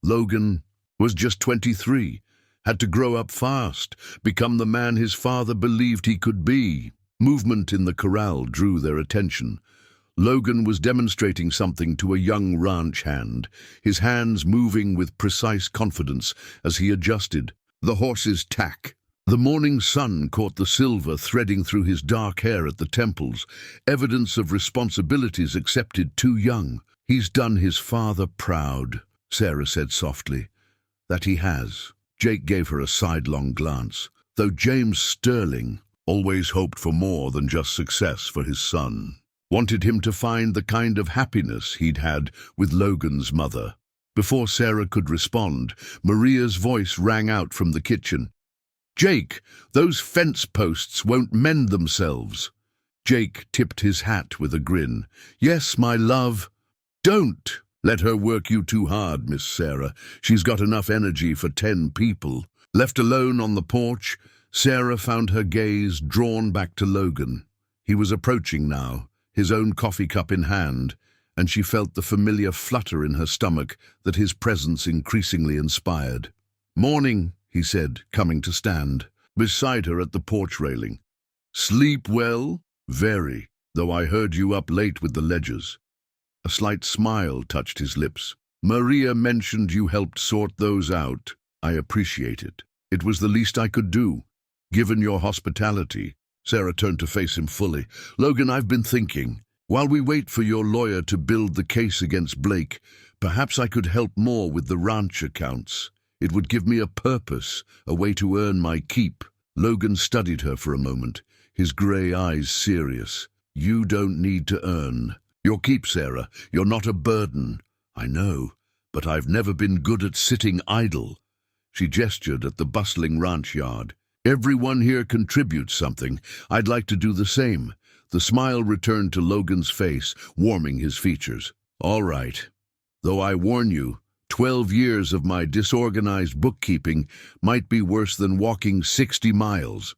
Logan was just 23, had to grow up fast, become the man his father believed he could be. Movement in the corral drew their attention. Logan was demonstrating something to a young ranch hand, his hands moving with precise confidence as he adjusted the horse's tack. The morning sun caught the silver threading through his dark hair at the temples, evidence of responsibilities accepted too young. He's done his father proud, Sarah said softly. That he has. Jake gave her a sidelong glance. Though James Sterling always hoped for more than just success for his son, wanted him to find the kind of happiness he'd had with Logan's mother. Before Sarah could respond, Maria's voice rang out from the kitchen. "Jake, those fence posts won't mend themselves." Jake tipped his hat with a grin. "Yes, my love." "Don't let her work you too hard, Miss Sarah. She's got enough energy for 10 people. Left alone on the porch, Sarah found her gaze drawn back to Logan. He was approaching now, his own coffee cup in hand, and she felt the familiar flutter in her stomach that his presence increasingly inspired. "Morning," he said, coming to stand beside her at the porch railing. "Sleep well?" "Very, though I heard you up late with the ledgers." A slight smile touched his lips. "Maria mentioned you helped sort those out. I appreciate it. It was the least I could do, given your hospitality." Sarah turned to face him fully. "Logan, I've been thinking. While we wait for your lawyer to build the case against Blake, perhaps I could help more with the ranch accounts. It would give me a purpose, a way to earn my keep." Logan studied her for a moment, his grey eyes serious. "You don't need to earn your keep, Sarah. You're not a burden." "I know, but I've never been good at sitting idle." She gestured at the bustling ranch yard. "Everyone here contributes something. I'd like to do the same." The smile returned to Logan's face, warming his features. "All right. Though I warn you, 12 years of my disorganized bookkeeping might be worse than walking 60 miles.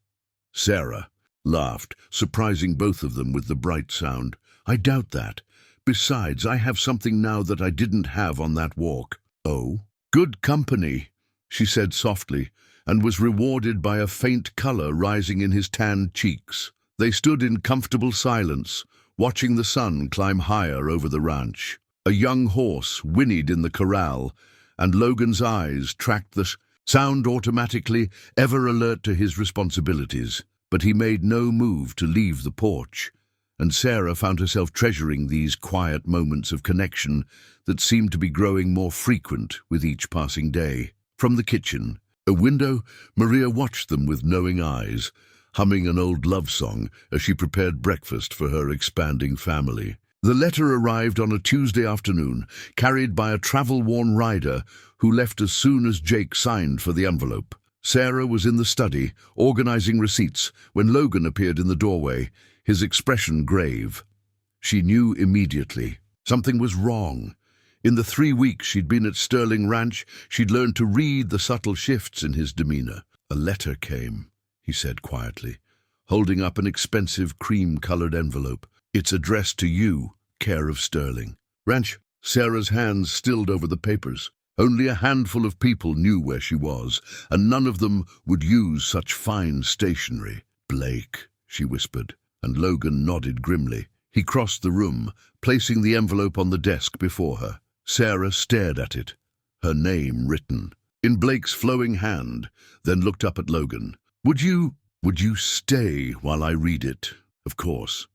Sarah laughed, surprising both of them with the bright sound. "I doubt that. Besides, I have something now that I didn't have on that walk." "Oh?" "Good company," she said softly, and was rewarded by a faint color rising in his tanned cheeks. They stood in comfortable silence, watching the sun climb higher over the ranch. A young horse whinnied in the corral, and Logan's eyes tracked the sound automatically, ever alert to his responsibilities. But he made no move to leave the porch, and Sarah found herself treasuring these quiet moments of connection that seemed to be growing more frequent with each passing day. From the kitchen, a window, Maria watched them with knowing eyes, humming an old love song as she prepared breakfast for her expanding family. The letter arrived on a Tuesday afternoon, carried by a travel-worn rider who left as soon as Jake signed for the envelope. Sarah was in the study, organizing receipts, when Logan appeared in the doorway, his expression grave. She knew immediately. Something was wrong. In the 3 weeks she'd been at Sterling Ranch, she'd learned to read the subtle shifts in his demeanor. "A letter came," he said quietly, holding up an expensive cream-colored envelope. "It's addressed to you, care of Sterling Ranch." Sarah's hands stilled over the papers. Only a handful of people knew where she was, and none of them would use such fine stationery. "Blake," she whispered, and Logan nodded grimly. He crossed the room, placing the envelope on the desk before her. Sarah stared at it, her name written in Blake's flowing hand, then looked up at Logan. Would you stay while I read it?" "Of course."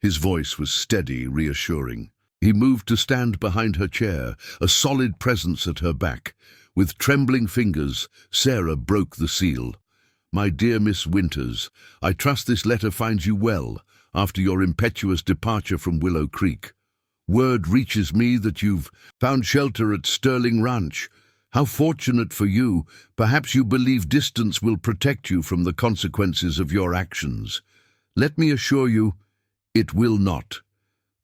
His voice was steady, reassuring. He moved to stand behind her chair, a solid presence at her back. With trembling fingers, Sarah broke the seal. "My dear Miss Winters, I trust this letter finds you well after your impetuous departure from Willow Creek. Word reaches me that you've found shelter at Sterling Ranch. How fortunate for you. Perhaps you believe distance will protect you from the consequences of your actions. Let me assure you, it will not.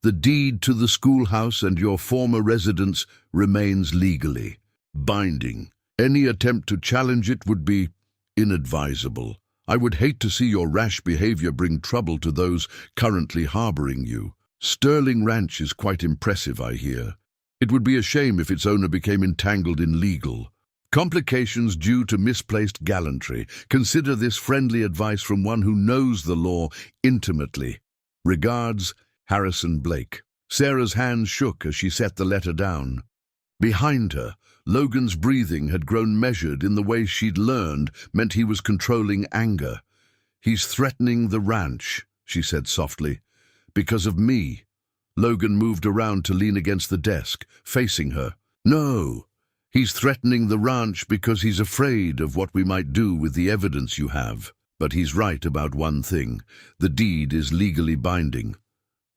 The deed to the schoolhouse and your former residence remains legally binding. Any attempt to challenge it would be inadvisable. I would hate to see your rash behavior bring trouble to those currently harboring you. Sterling Ranch is quite impressive, I hear. It would be a shame if its owner became entangled in legal complications due to misplaced gallantry. Consider this friendly advice from one who knows the law intimately. Regards, Harrison Blake." Sarah's hands shook as she set the letter down. Behind her, Logan's breathing had grown measured in the way she'd learned meant he was controlling anger. "He's threatening the ranch," she said softly. "Because of me." Logan moved around to lean against the desk, facing her. "No, He's threatening the ranch because he's afraid of what we might do with the evidence you have. But he's right about one thing. The deed is legally binding.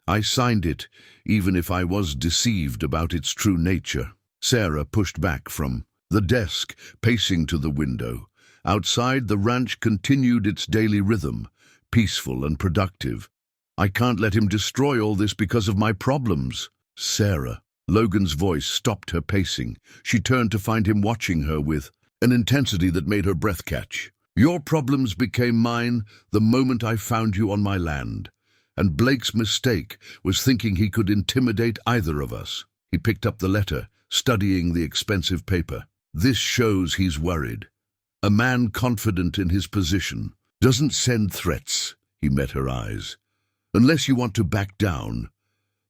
I signed it, even if I was deceived about its true nature." Sarah pushed back from the desk, pacing to the window. Outside, the ranch continued its daily rhythm, peaceful and productive. "I can't let him destroy all this because of my problems." "Sarah." Logan's voice stopped her pacing. She turned to find him watching her with an intensity that made her breath catch. "Your problems became mine the moment I found you on my land. And Blake's mistake was thinking he could intimidate either of us." He picked up the letter, studying the expensive paper. "This shows he's worried. A man confident in his position doesn't send threats." He met her eyes. "Unless you want to back down."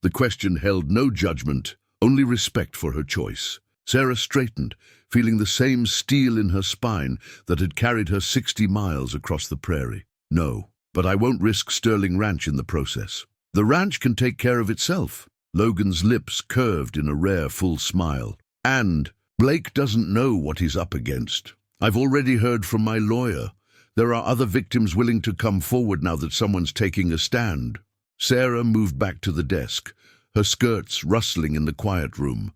The question held no judgment, only respect for her choice. Sarah straightened, feeling the same steel in her spine that had carried her 60 miles across the prairie. "No, but I won't risk Sterling Ranch in the process. The ranch can take care of itself." Logan's lips curved in a rare full smile. "And Blake doesn't know what he's up against. I've already heard from my lawyer. There are other victims willing to come forward now that someone's taking a stand." Sarah moved back to the desk, her skirts rustling in the quiet room.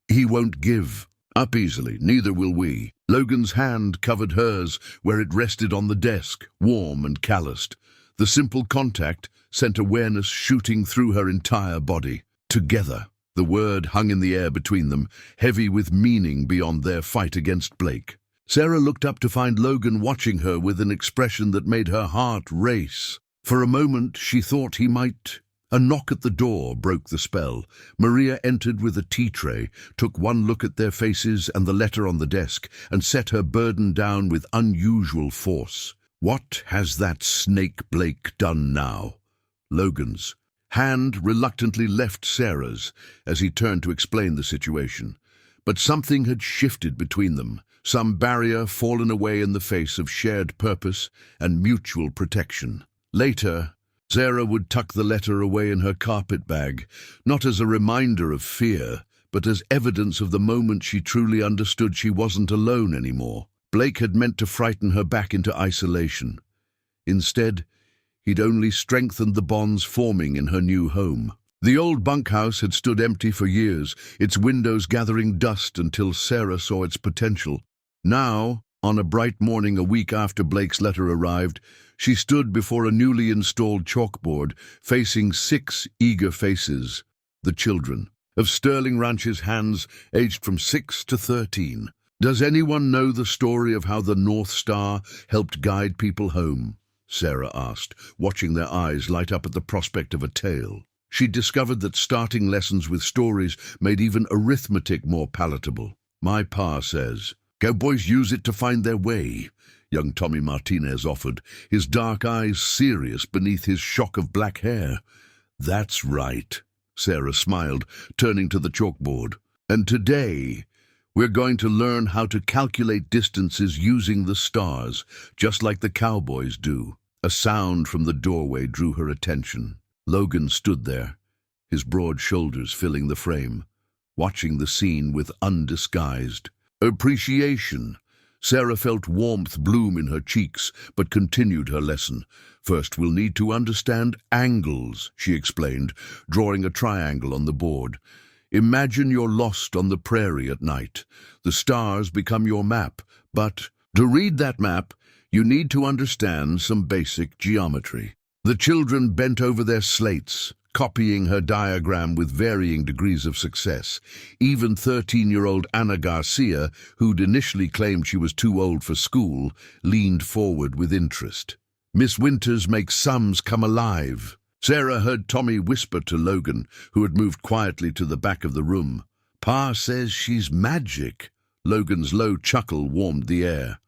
"He won't give up easily, neither will we." Logan's hand covered hers where it rested on the desk, warm and calloused. The simple contact sent awareness shooting through her entire body. Together, the word hung in the air between them, heavy with meaning beyond their fight against Blake. Sarah looked up to find Logan watching her with an expression that made her heart race. For a moment, she thought he might. A knock at the door broke the spell. Maria entered with a tea tray, took one look at their faces and the letter on the desk, and set her burden down with unusual force. "What has that snake Blake done now?" Logan's hand reluctantly left Sarah's as he turned to explain the situation. But something had shifted between them, some barrier fallen away in the face of shared purpose and mutual protection. Later, Sarah would tuck the letter away in her carpet bag, not as a reminder of fear, but as evidence of the moment she truly understood she wasn't alone anymore. Blake had meant to frighten her back into isolation. Instead, he'd only strengthened the bonds forming in her new home. The old bunkhouse had stood empty for years, its windows gathering dust until Sarah saw its potential. Now, on a bright morning a week after Blake's letter arrived, she stood before a newly installed chalkboard, facing 6 eager faces, the children of Sterling Ranch's hands aged from 6 to 13. "Does anyone know the story of how the North Star helped guide people home?" Sarah asked, watching their eyes light up at the prospect of a tale. She discovered that starting lessons with stories made even arithmetic more palatable. "My pa says, cowboys use it to find their way," young Tommy Martinez offered, his dark eyes serious beneath his shock of black hair. "That's right," Sarah smiled, turning to the chalkboard. "And today, we're going to learn how to calculate distances using the stars, just like the cowboys do." A sound from the doorway drew her attention. Logan stood there, his broad shoulders filling the frame, watching the scene with undisguised appreciation. Sarah felt warmth bloom in her cheeks, but continued her lesson. "First, we'll need to understand angles," she explained, drawing a triangle on the board. "Imagine you're lost on the prairie at night. The stars become your map, but to read that map, you need to understand some basic geometry." The children bent over their slates, copying her diagram with varying degrees of success. Even 13-year-old Anna Garcia, who'd initially claimed she was too old for school, leaned forward with interest. "Miss Winters makes sums come alive." Sarah heard Tommy whisper to Logan, who had moved quietly to the back of the room. "Pa says she's magic." Logan's low chuckle warmed the air.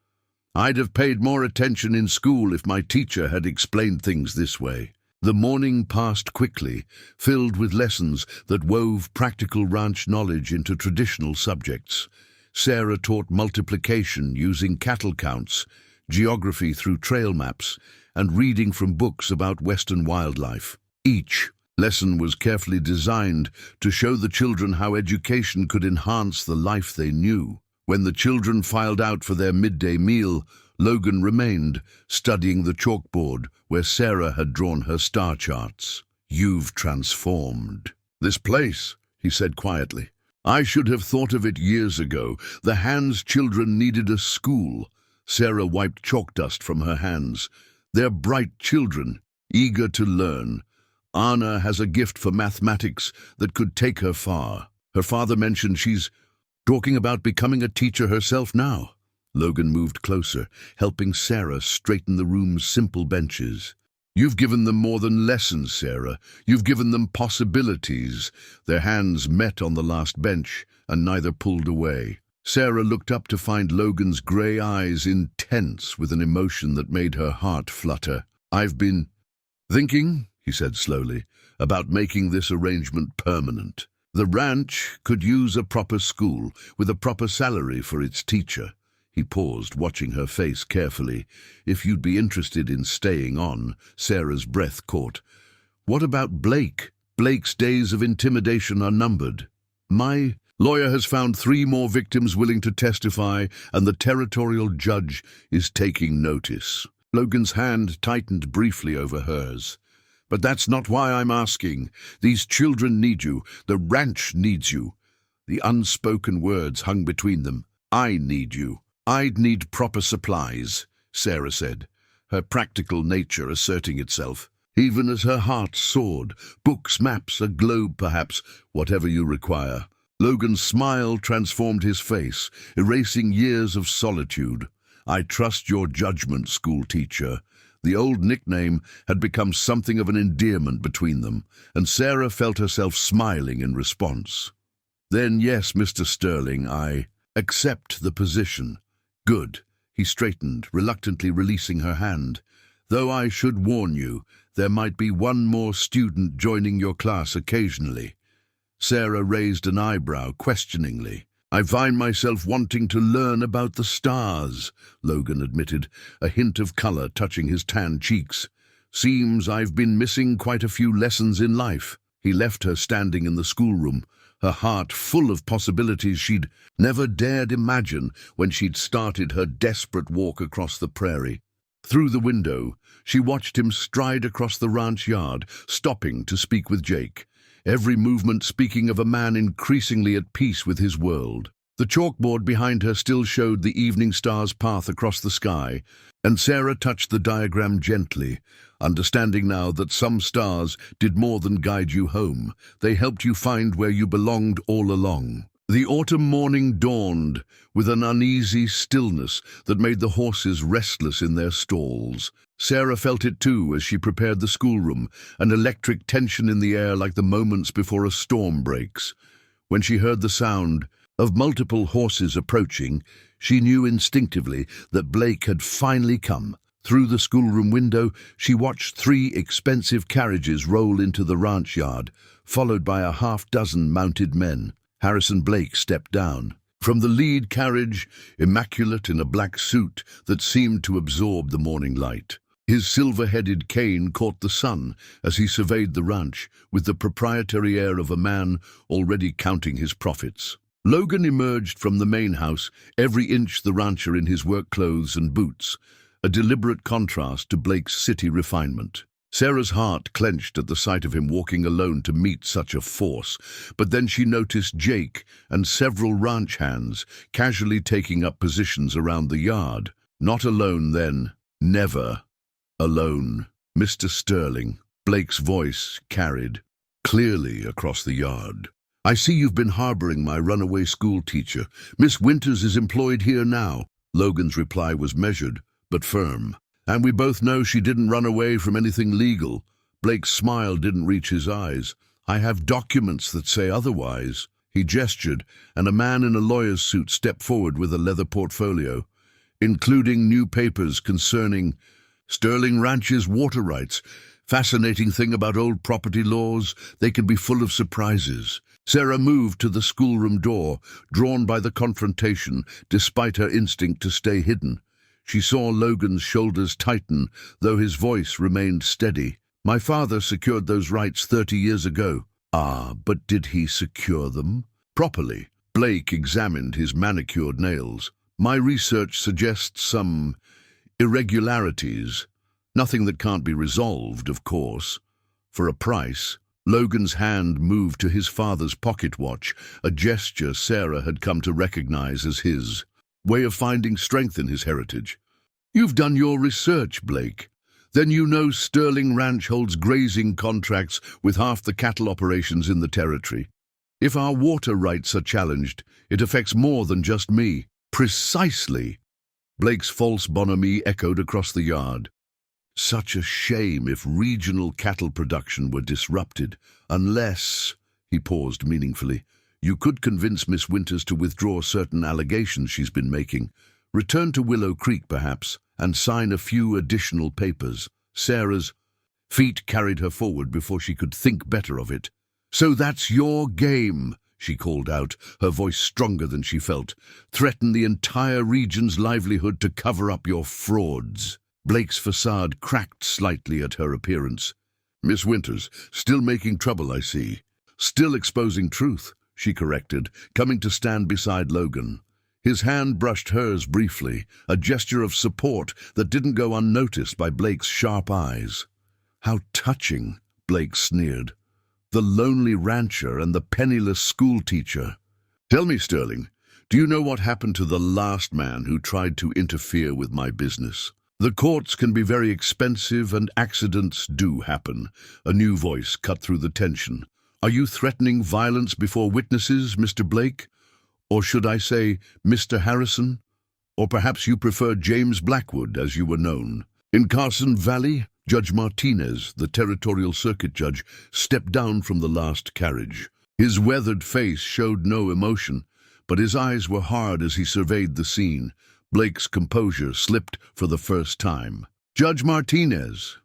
"I'd have paid more attention in school if my teacher had explained things this way." The morning passed quickly, filled with lessons that wove practical ranch knowledge into traditional subjects. Sarah taught multiplication using cattle counts, geography through trail maps, and reading from books about Western wildlife. Each lesson was carefully designed to show the children how education could enhance the life they knew. When the children filed out for their midday meal, Logan remained, studying the chalkboard where Sarah had drawn her star charts. "You've transformed this place," he said quietly. "I should have thought of it years ago. The Hands children needed a school." Sarah wiped chalk dust from her hands. "They're bright children, eager to learn. Anna has a gift for mathematics that could take her far. Her father mentioned she's talking about becoming a teacher herself now." Logan moved closer, helping Sarah straighten the room's simple benches. "You've given them more than lessons, Sarah. You've given them possibilities." Their hands met on the last bench, and neither pulled away. Sarah looked up to find Logan's grey eyes intense with an emotion that made her heart flutter. "I've been thinking," he said slowly, "about making this arrangement permanent. The ranch could use a proper school, with a proper salary for its teacher." He paused, watching her face carefully. "If you'd be interested in staying on," Sarah's breath caught. "What about Blake? Blake's days of intimidation are numbered. My lawyer has found 3 more victims willing to testify, and the territorial judge is taking notice." Logan's hand tightened briefly over hers. "But that's not why I'm asking. These children need you. The ranch needs you." The unspoken words hung between them. "I need you. I'd need proper supplies," Sarah said, her practical nature asserting itself. Even as her heart soared, books, maps, a globe perhaps, whatever you require. Logan's smile transformed his face, erasing years of solitude. "I trust your judgment, schoolteacher." The old nickname had become something of an endearment between them, and Sarah felt herself smiling in response. "Then yes, Mr. Sterling, I accept the position." "Good." He straightened, reluctantly releasing her hand. "Though I should warn you, there might be one more student joining your class occasionally." Sarah raised an eyebrow questioningly. "I find myself wanting to learn about the stars," Logan admitted, a hint of color touching his tanned cheeks. "Seems I've been missing quite a few lessons in life." He left her standing in the schoolroom, her heart full of possibilities she'd never dared imagine when she'd started her desperate walk across the prairie. Through the window, she watched him stride across the ranch yard, stopping to speak with Jake, every movement speaking of a man increasingly at peace with his world. The chalkboard behind her still showed the evening star's path across the sky, and Sarah touched the diagram gently, understanding now that some stars did more than guide you home. They helped you find where you belonged all along. The autumn morning dawned with an uneasy stillness that made the horses restless in their stalls. Sarah felt it too as she prepared the schoolroom, an electric tension in the air like the moments before a storm breaks. When she heard the sound of multiple horses approaching, she knew instinctively that Blake had finally come. Through the schoolroom window, she watched 3 expensive carriages roll into the ranch yard, followed by a half-dozen mounted men. Harrison Blake stepped down. From the lead carriage, immaculate in a black suit that seemed to absorb the morning light. His silver-headed cane caught the sun as he surveyed the ranch with the proprietary air of a man already counting his profits. Logan emerged from the main house, every inch the rancher in his work clothes and boots, a deliberate contrast to Blake's city refinement. Sarah's heart clenched at the sight of him walking alone to meet such a force, but then she noticed Jake and several ranch hands casually taking up positions around the yard. Not alone then, never alone. "Mr. Sterling," Blake's voice carried clearly across the yard. "I see you've been harboring my runaway schoolteacher. Miss Winters is employed here now." Logan's reply was measured, but firm. "And we both know she didn't run away from anything legal." Blake's smile didn't reach his eyes. "I have documents that say otherwise." He gestured, and a man in a lawyer's suit stepped forward with a leather portfolio, including new papers concerning Sterling Ranch's water rights. Fascinating thing about old property laws, they can be full of surprises. Sarah moved to the schoolroom door, drawn by the confrontation, despite her instinct to stay hidden. She saw Logan's shoulders tighten, though his voice remained steady. My father secured those rights 30 years ago. Ah, but did he secure them properly? Blake examined his manicured nails. My research suggests some irregularities. Nothing that can't be resolved, of course. For a price. Logan's hand moved to his father's pocket watch, a gesture Sarah had come to recognize as his way of finding strength in his heritage. You've done your research, Blake. Then you know Sterling Ranch holds grazing contracts with half the cattle operations in the territory. If our water rights are challenged, it affects more than just me. Precisely. Blake's false bonhomie echoed across the yard. Such a shame if regional cattle production were disrupted, unless, he paused meaningfully, you could convince Miss Winters to withdraw certain allegations she's been making, return to Willow Creek perhaps, and sign a few additional papers. Sarah's feet carried her forward before she could think better of it. So that's your game, she called out, her voice stronger than she felt. Threaten the entire region's livelihood to cover up your frauds. Blake's facade cracked slightly at her appearance. Miss Winters, still making trouble, I see. Still exposing truth, she corrected, coming to stand beside Logan. His hand brushed hers briefly, a gesture of support that didn't go unnoticed by Blake's sharp eyes. How touching, Blake sneered. The lonely rancher and the penniless schoolteacher. Tell me, Sterling, do you know what happened to the last man who tried to interfere with my business? The courts can be very expensive and accidents do happen. A new voice cut through the tension. Are you threatening violence before witnesses, Mr. Blake? Or should I say, Mr. Harrison? Or perhaps you prefer James Blackwood, as you were known. In Carson Valley, Judge Martinez, the territorial circuit judge, stepped down from the last carriage. His weathered face showed no emotion, but his eyes were hard as he surveyed the scene. Blake's composure slipped for the first time. Judge Martinez,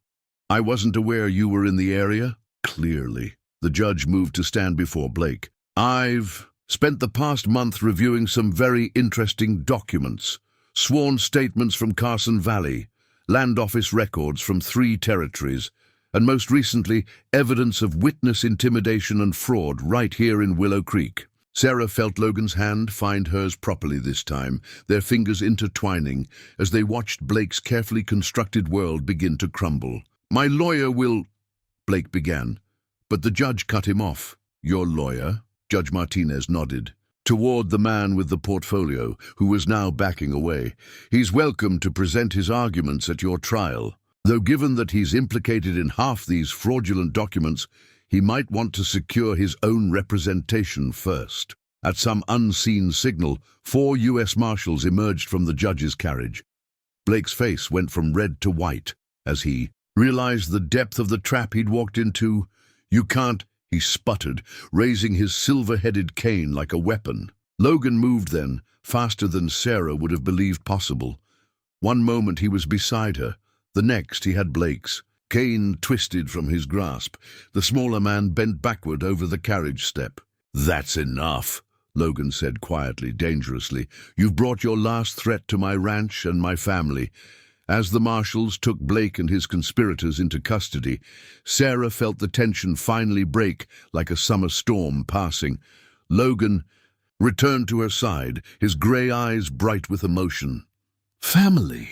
I wasn't aware you were in the area. Clearly. The judge moved to stand before Blake. I've spent the past month reviewing some very interesting documents. Sworn statements from Carson Valley, land office records from 3 territories, and most recently, evidence of witness intimidation and fraud right here in Willow Creek. Sarah felt Logan's hand find hers properly this time, their fingers intertwining as they watched Blake's carefully constructed world begin to crumble. My lawyer will... Blake began, but the judge cut him off. Your lawyer? Judge Martinez nodded. Toward the man with the portfolio, who was now backing away. He's welcome to present his arguments at your trial, though given that he's implicated in half these fraudulent documents, he might want to secure his own representation first. At some unseen signal, 4 U.S. Marshals emerged from the judge's carriage. Blake's face went from red to white as he realized the depth of the trap he'd walked into. You can't, he sputtered, raising his silver-headed cane like a weapon. Logan moved then, faster than Sarah would have believed possible. One moment he was beside her, the next he had Blake's. Cane twisted from his grasp. The smaller man bent backward over the carriage step. That's enough, Logan said quietly, dangerously. You've brought your last threat to my ranch and my family. As the marshals took Blake and his conspirators into custody, Sarah felt the tension finally break like a summer storm passing. Logan returned to her side, his grey eyes bright with emotion. Family,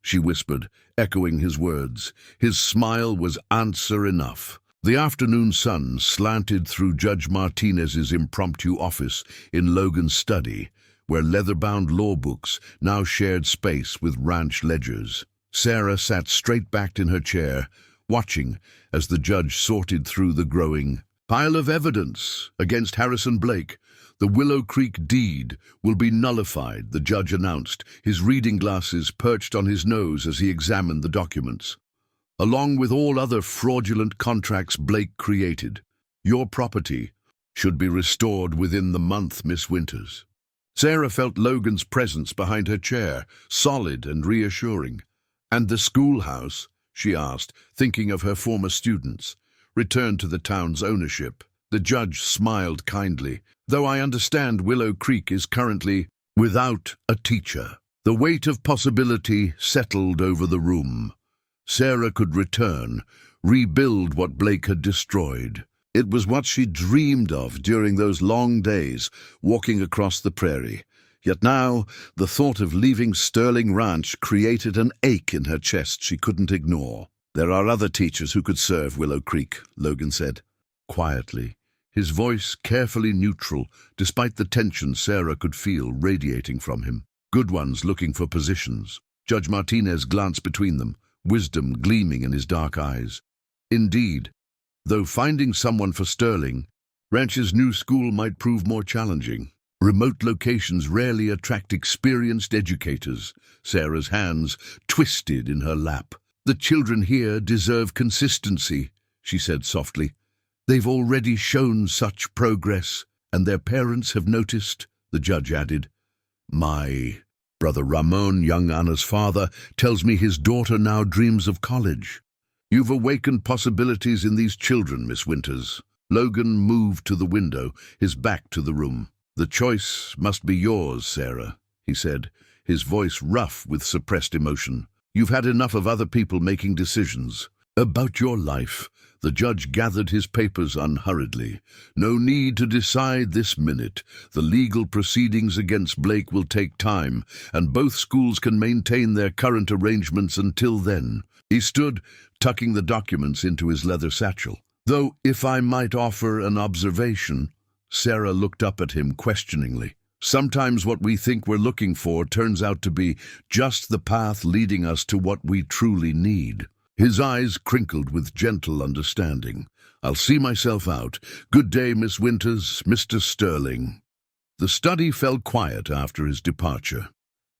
she whispered, echoing his words. His smile was answer enough. The afternoon sun slanted through Judge Martinez's impromptu office in Logan's study, where leather-bound law books now shared space with ranch ledgers. Sarah sat straight-backed in her chair, watching as the judge sorted through the growing pile of evidence against Harrison Blake. The Willow Creek deed will be nullified, the judge announced, his reading glasses perched on his nose as he examined the documents. Along with all other fraudulent contracts Blake created, your property should be restored within the month, Miss Winters. Sarah felt Logan's presence behind her chair, solid and reassuring. And the schoolhouse, she asked, thinking of her former students, returned to the town's ownership. The judge smiled kindly. Though I understand Willow Creek is currently without a teacher. The weight of possibility settled over the room. Sarah could return, rebuild what Blake had destroyed. It was what she dreamed of during those long days, walking across the prairie. Yet now, the thought of leaving Sterling Ranch created an ache in her chest she couldn't ignore. "There are other teachers who could serve Willow Creek," Logan said, quietly, his voice carefully neutral, despite the tension Sarah could feel radiating from him. "Good ones looking for positions." Judge Martinez glanced between them, wisdom gleaming in his dark eyes. "Indeed, though finding someone for Sterling Ranch's new school might prove more challenging. Remote locations rarely attract experienced educators." Sarah's hands twisted in her lap. "The children here deserve consistency," she said softly. "They've already shown such progress, and their parents have noticed," the judge added. "My brother Ramon, young Anna's father, tells me his daughter now dreams of college. You've awakened possibilities in these children, Miss Winters." Logan moved to the window, his back to the room. "The choice must be yours, Sarah," he said, his voice rough with suppressed emotion. "You've had enough of other people making decisions about your life." The judge gathered his papers unhurriedly. "No need to decide this minute. The legal proceedings against Blake will take time, and both schools can maintain their current arrangements until then." He stood, tucking the documents into his leather satchel. "Though, if I might offer an observation," Sarah looked up at him questioningly. "Sometimes what we think we're looking for turns out to be just the path leading us to what we truly need." His eyes crinkled with gentle understanding. "I'll see myself out. Good day, Miss Winters, Mr. Sterling." The study fell quiet after his departure.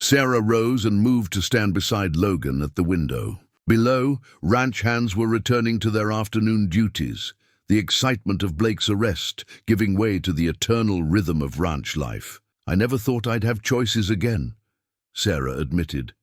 Sarah rose and moved to stand beside Logan at the window. Below, ranch hands were returning to their afternoon duties, the excitement of Blake's arrest giving way to the eternal rhythm of ranch life. "I never thought I'd have choices again," Sarah admitted.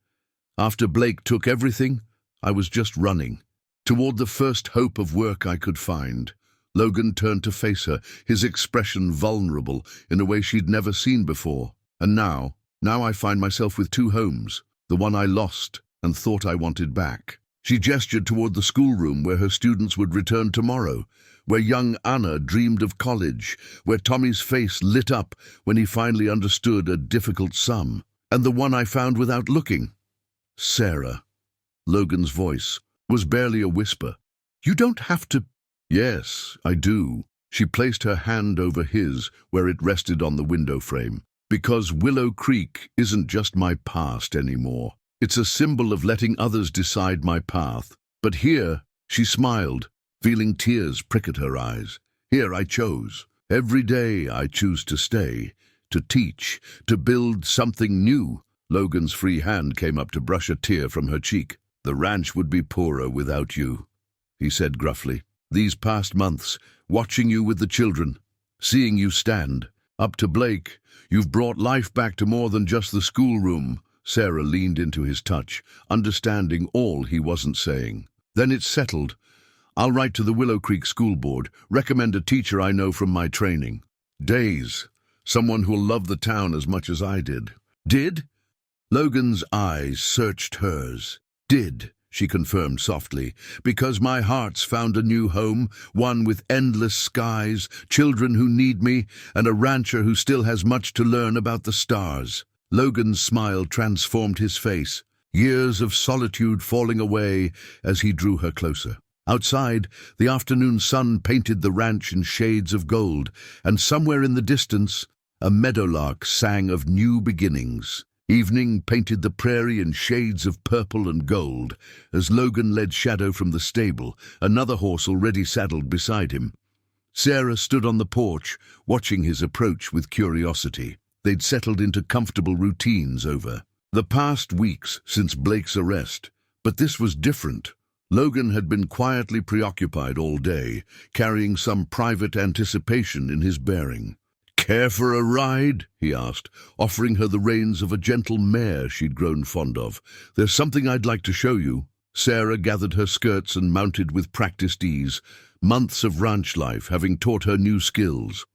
"After Blake took everything, I was just running toward the first hope of work I could find." Logan turned to face her, his expression vulnerable in a way she'd never seen before. "And now I find myself with two homes, the one I lost and thought I wanted back." She gestured toward the schoolroom where her students would return tomorrow, where young Anna dreamed of college, where Tommy's face lit up when he finally understood a difficult sum. "And the one I found without looking." "Sarah," Logan's voice was barely a whisper. "You don't have to—" "Yes, I do." She placed her hand over his where it rested on the window frame. "Because Willow Creek isn't just my past anymore. It's a symbol of letting others decide my path. But here," she smiled, feeling tears prick at her eyes, "here I chose. Every day I choose to stay, to teach, to build something new." Logan's free hand came up to brush a tear from her cheek. "The ranch would be poorer without you," he said gruffly. "These past months, watching you with the children, seeing you stand up to Blake, you've brought life back to more than just the schoolroom." Sarah leaned into his touch, understanding all he wasn't saying. "Then it's settled. I'll write to the Willow Creek School Board, recommend a teacher I know from my training. Days. Someone who'll love the town as much as I did." "Did?" Logan's eyes searched hers. "Did," she confirmed softly, "because my heart's found a new home, one with endless skies, children who need me, and a rancher who still has much to learn about the stars." Logan's smile transformed his face, years of solitude falling away as he drew her closer. Outside, the afternoon sun painted the ranch in shades of gold, and somewhere in the distance, a meadowlark sang of new beginnings. Evening painted the prairie in shades of purple and gold as Logan led Shadow from the stable, another horse already saddled beside him. Sarah stood on the porch, watching his approach with curiosity. They'd settled into comfortable routines over the past weeks since Blake's arrest, but this was different. Logan had been quietly preoccupied all day, carrying some private anticipation in his bearing. "Care for a ride?" he asked, offering her the reins of a gentle mare she'd grown fond of. "There's something I'd like to show you." Sarah gathered her skirts and mounted with practiced ease, months of ranch life having taught her new skills.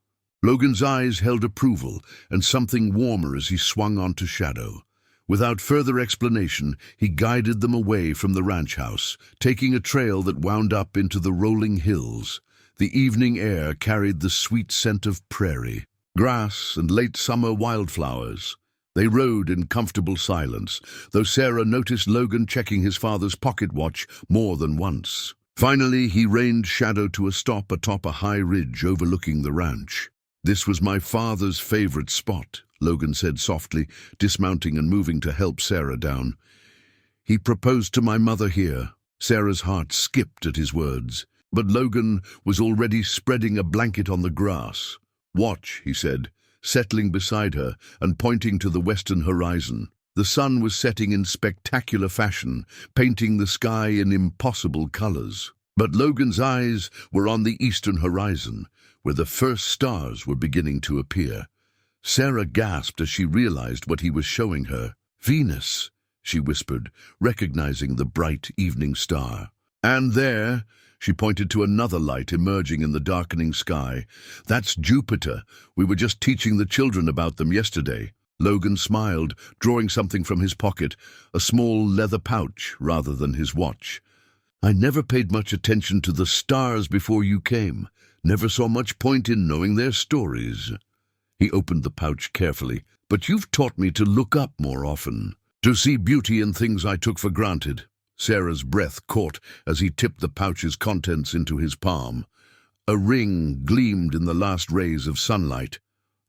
Logan's eyes held approval and something warmer as he swung onto Shadow. Without further explanation, he guided them away from the ranch house, taking a trail that wound up into the rolling hills. The evening air carried the sweet scent of prairie, grass, and late summer wildflowers. They rode in comfortable silence, though Sarah noticed Logan checking his father's pocket watch more than once. Finally, he reined Shadow to a stop atop a high ridge overlooking the ranch. "This was my father's favorite spot," Logan said softly, dismounting and moving to help Sarah down. "He proposed to my mother here." Sarah's heart skipped at his words, but Logan was already spreading a blanket on the grass. "Watch," he said, settling beside her and pointing to the western horizon. The sun was setting in spectacular fashion, painting the sky in impossible colors. But Logan's eyes were on the eastern horizon, where the first stars were beginning to appear. Sarah gasped as she realized what he was showing her. "Venus," she whispered, recognizing the bright evening star. "And there," she pointed to another light emerging in the darkening sky. "That's Jupiter. We were just teaching the children about them yesterday." Logan smiled, drawing something from his pocket, a small leather pouch rather than his watch. "I never paid much attention to the stars before you came. Never saw much point in knowing their stories." He opened the pouch carefully. "But you've taught me to look up more often, to see beauty in things I took for granted." Sarah's breath caught as he tipped the pouch's contents into his palm. A ring gleamed in the last rays of sunlight,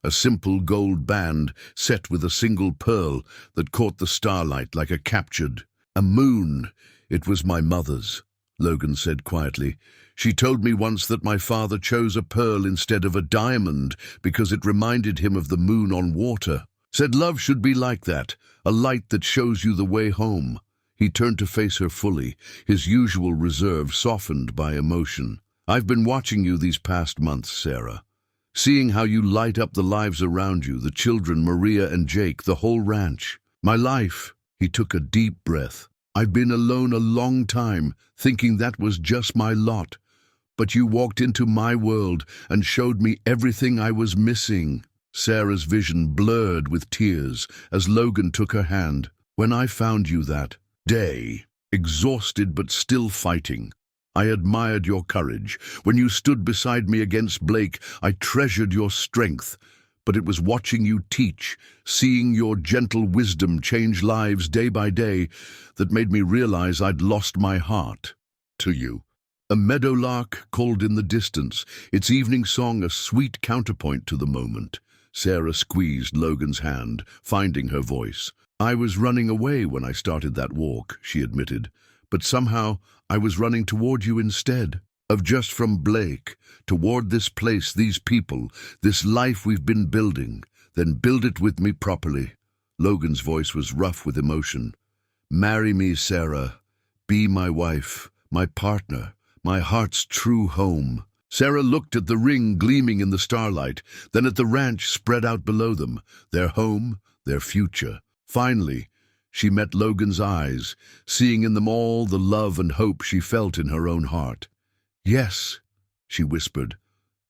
a simple gold band set with a single pearl that caught the starlight like a captured. "A moon. It was my mother's," Logan said quietly. "She told me once that my father chose a pearl instead of a diamond because it reminded him of the moon on water. Said love should be like that, a light that shows you the way home." He turned to face her fully, his usual reserve softened by emotion. "I've been watching you these past months, Sarah. Seeing how you light up the lives around you, the children, Maria and Jake, the whole ranch. My life." He took a deep breath. "I've been alone a long time, thinking that was just my lot. But you walked into my world and showed me everything I was missing." Sarah's vision blurred with tears as Logan took her hand. "When I found you that day, exhausted but still fighting, I admired your courage. When you stood beside me against Blake, I treasured your strength. But it was watching you teach, seeing your gentle wisdom change lives day by day, that made me realize I'd lost my heart to you." A meadowlark called in the distance, its evening song a sweet counterpoint to the moment. Sarah squeezed Logan's hand, finding her voice. "I was running away when I started that walk," she admitted. "But somehow I was running toward you instead. Of just from Blake, toward this place, these people, this life we've been building. Then build it with me properly." Logan's voice was rough with emotion. "Marry me, Sarah. Be my wife, my partner, my heart's true home." Sarah looked at the ring gleaming in the starlight, then at the ranch spread out below them, their home, their future. Finally, she met Logan's eyes, seeing in them all the love and hope she felt in her own heart. "Yes," she whispered,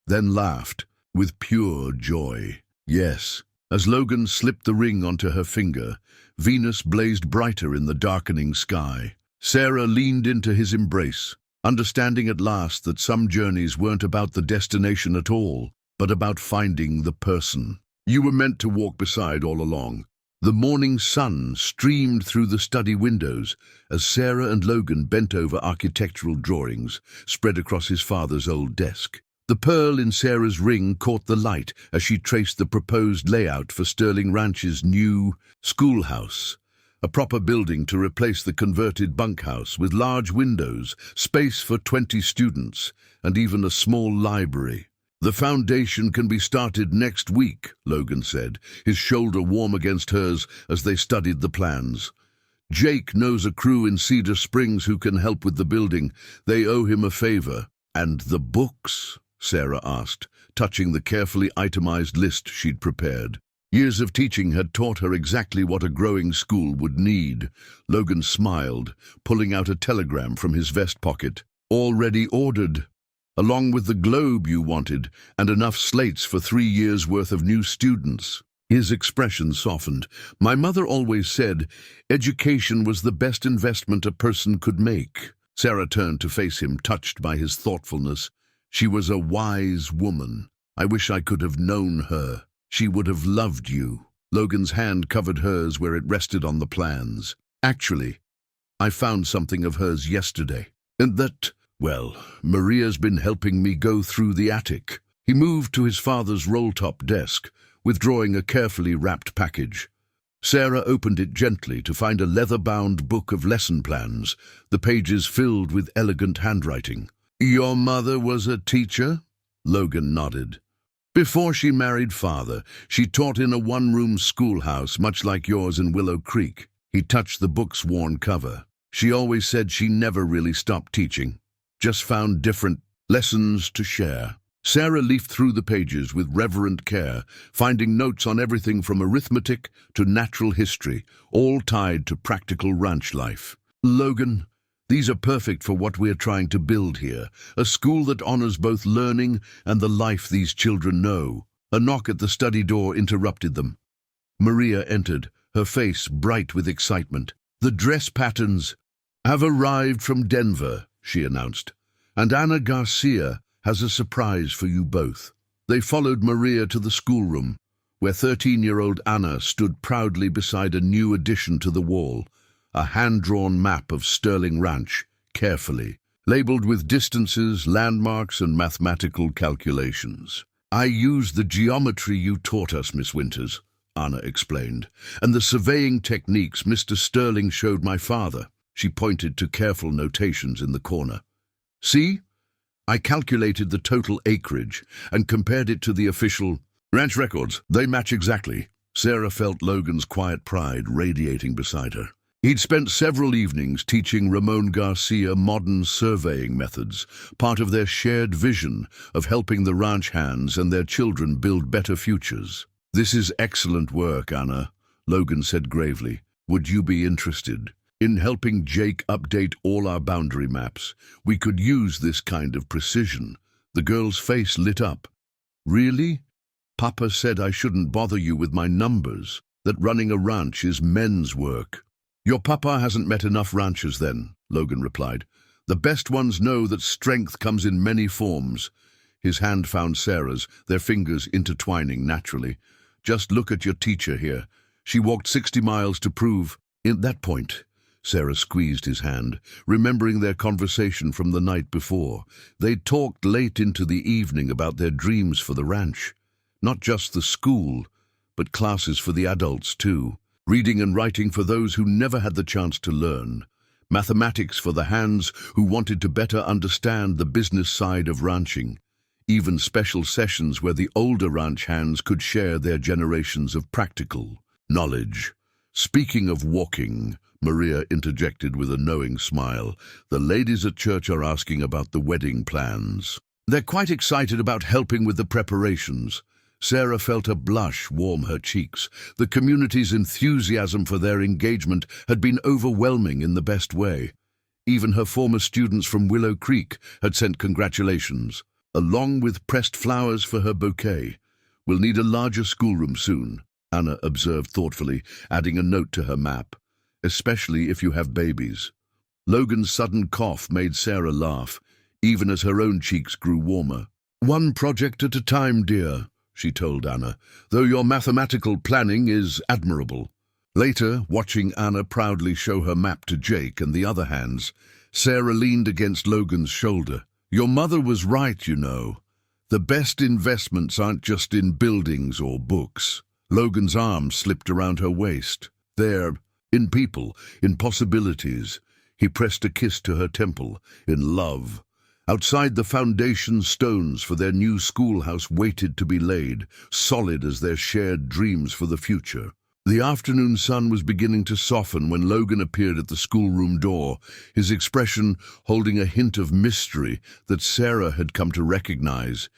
then laughed with pure joy. "Yes." As Logan slipped the ring onto her finger, Venus blazed brighter in the darkening sky. Sarah leaned into his embrace, understanding at last that some journeys weren't about the destination at all, but about finding the person you were meant to walk beside all along. The morning sun streamed through the study windows as Sarah and Logan bent over architectural drawings spread across his father's old desk. The pearl in Sarah's ring caught the light as she traced the proposed layout for Sterling Ranch's new schoolhouse, a proper building to replace the converted bunkhouse with large windows, space for 20 students, and even a small library. "The foundation can be started next week," Logan said, his shoulder warm against hers as they studied the plans. "Jake knows a crew in Cedar Springs who can help with the building. They owe him a favor." "And the books?" Sarah asked, touching the carefully itemized list she'd prepared. Years of teaching had taught her exactly what a growing school would need. Logan smiled, pulling out a telegram from his vest pocket. "Already ordered, along with the globe you wanted, and enough slates for 3 years' worth of new students." His expression softened. My mother always said education was the best investment a person could make. Sarah turned to face him, touched by his thoughtfulness. She was a wise woman. I wish I could have known her. She would have loved you. Logan's hand covered hers where it rested on the plans. Actually, I found something of hers yesterday. And that, well, Maria's been helping me go through the attic. He moved to his father's roll-top desk, withdrawing a carefully wrapped package. Sarah opened it gently to find a leather-bound book of lesson plans, the pages filled with elegant handwriting. Your mother was a teacher? Logan nodded. Before she married father, she taught in a one-room schoolhouse much like yours in Willow Creek. He touched the book's worn cover. She always said she never really stopped teaching, just found different lessons to share. Sarah leafed through the pages with reverent care, finding notes on everything from arithmetic to natural history, all tied to practical ranch life. Logan, these are perfect for what we're trying to build here, a school that honors both learning and the life these children know. A knock at the study door interrupted them. Maria entered, her face bright with excitement. The dress patterns have arrived from Denver, she announced, and Ana Garcia has a surprise for you both. They followed Maria to the schoolroom, where 13-year-old Anna stood proudly beside a new addition to the wall, a hand-drawn map of Sterling Ranch, carefully labeled with distances, landmarks, and mathematical calculations. I used the geometry you taught us, Miss Winters, Anna explained, and the surveying techniques Mr. Sterling showed my father. She pointed to careful notations in the corner. See? I calculated the total acreage and compared it to the official ranch records. They match exactly. Sarah felt Logan's quiet pride radiating beside her. He'd spent several evenings teaching Ramon Garcia modern surveying methods, part of their shared vision of helping the ranch hands and their children build better futures. This is excellent work, Anna, Logan said gravely. Would you be interested in helping Jake update all our boundary maps? We could use this kind of precision. The girl's face lit up. Really? Papa said I shouldn't bother you with my numbers, that running a ranch is men's work. Your papa hasn't met enough ranchers then, Logan replied. The best ones know that strength comes in many forms. His hand found Sarah's, their fingers intertwining naturally. Just look at your teacher here. She walked 60 miles to prove. At that point, Sarah squeezed his hand, remembering their conversation from the night before. They'd talked late into the evening about their dreams for the ranch. Not just the school, but classes for the adults too. Reading and writing for those who never had the chance to learn. Mathematics for the hands who wanted to better understand the business side of ranching. Even special sessions where the older ranch hands could share their generations of practical knowledge. Speaking of walking, Maria interjected with a knowing smile, the ladies at church are asking about the wedding plans. They're quite excited about helping with the preparations. Sarah felt a blush warm her cheeks. The community's enthusiasm for their engagement had been overwhelming in the best way. Even her former students from Willow Creek had sent congratulations, along with pressed flowers for her bouquet. We'll need a larger schoolroom soon, Anna observed thoughtfully, adding a note to her map. Especially if you have babies. Logan's sudden cough made Sarah laugh, even as her own cheeks grew warmer. One project at a time, dear, she told Anna, though your mathematical planning is admirable. Later, watching Anna proudly show her map to Jake and the other hands, Sarah leaned against Logan's shoulder. Your mother was right, you know. The best investments aren't just in buildings or books. Logan's arm slipped around her waist. They're in people, in possibilities. He pressed a kiss to her temple, in love. Outside, the foundation stones for their new schoolhouse waited to be laid, solid as their shared dreams for the future. The afternoon sun was beginning to soften when Logan appeared at the schoolroom door, his expression holding a hint of mystery that Sarah had come to recognize.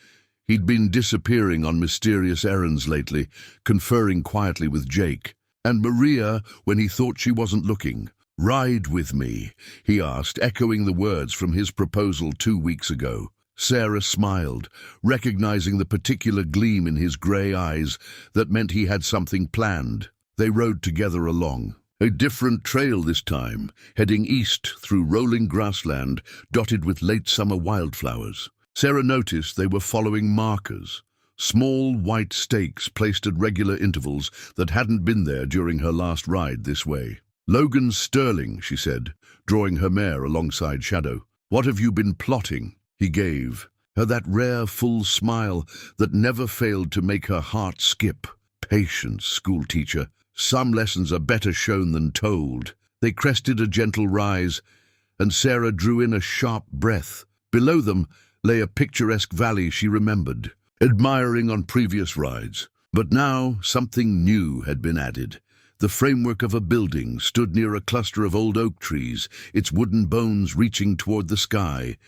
He'd been disappearing on mysterious errands lately, conferring quietly with Jake. And Maria, when he thought she wasn't looking. Ride with me, he asked, echoing the words from his proposal 2 weeks ago. Sarah smiled, recognizing the particular gleam in his grey eyes that meant he had something planned. They rode together along. A different trail this time, heading east through rolling grassland dotted with late summer wildflowers. Sarah noticed they were following markers, small white stakes placed at regular intervals that hadn't been there during her last ride this way. "Logan's Sterling," she said, drawing her mare alongside Shadow. "What have you been plotting?" He gave her that rare, full smile that never failed to make her heart skip. "Patience, schoolteacher. Some lessons are better shown than told." They crested a gentle rise, and Sarah drew in a sharp breath. Below them lay a picturesque valley she remembered, admiring on previous rides. But now something new had been added. The framework of a building stood near a cluster of old oak trees, its wooden bones reaching toward the sky.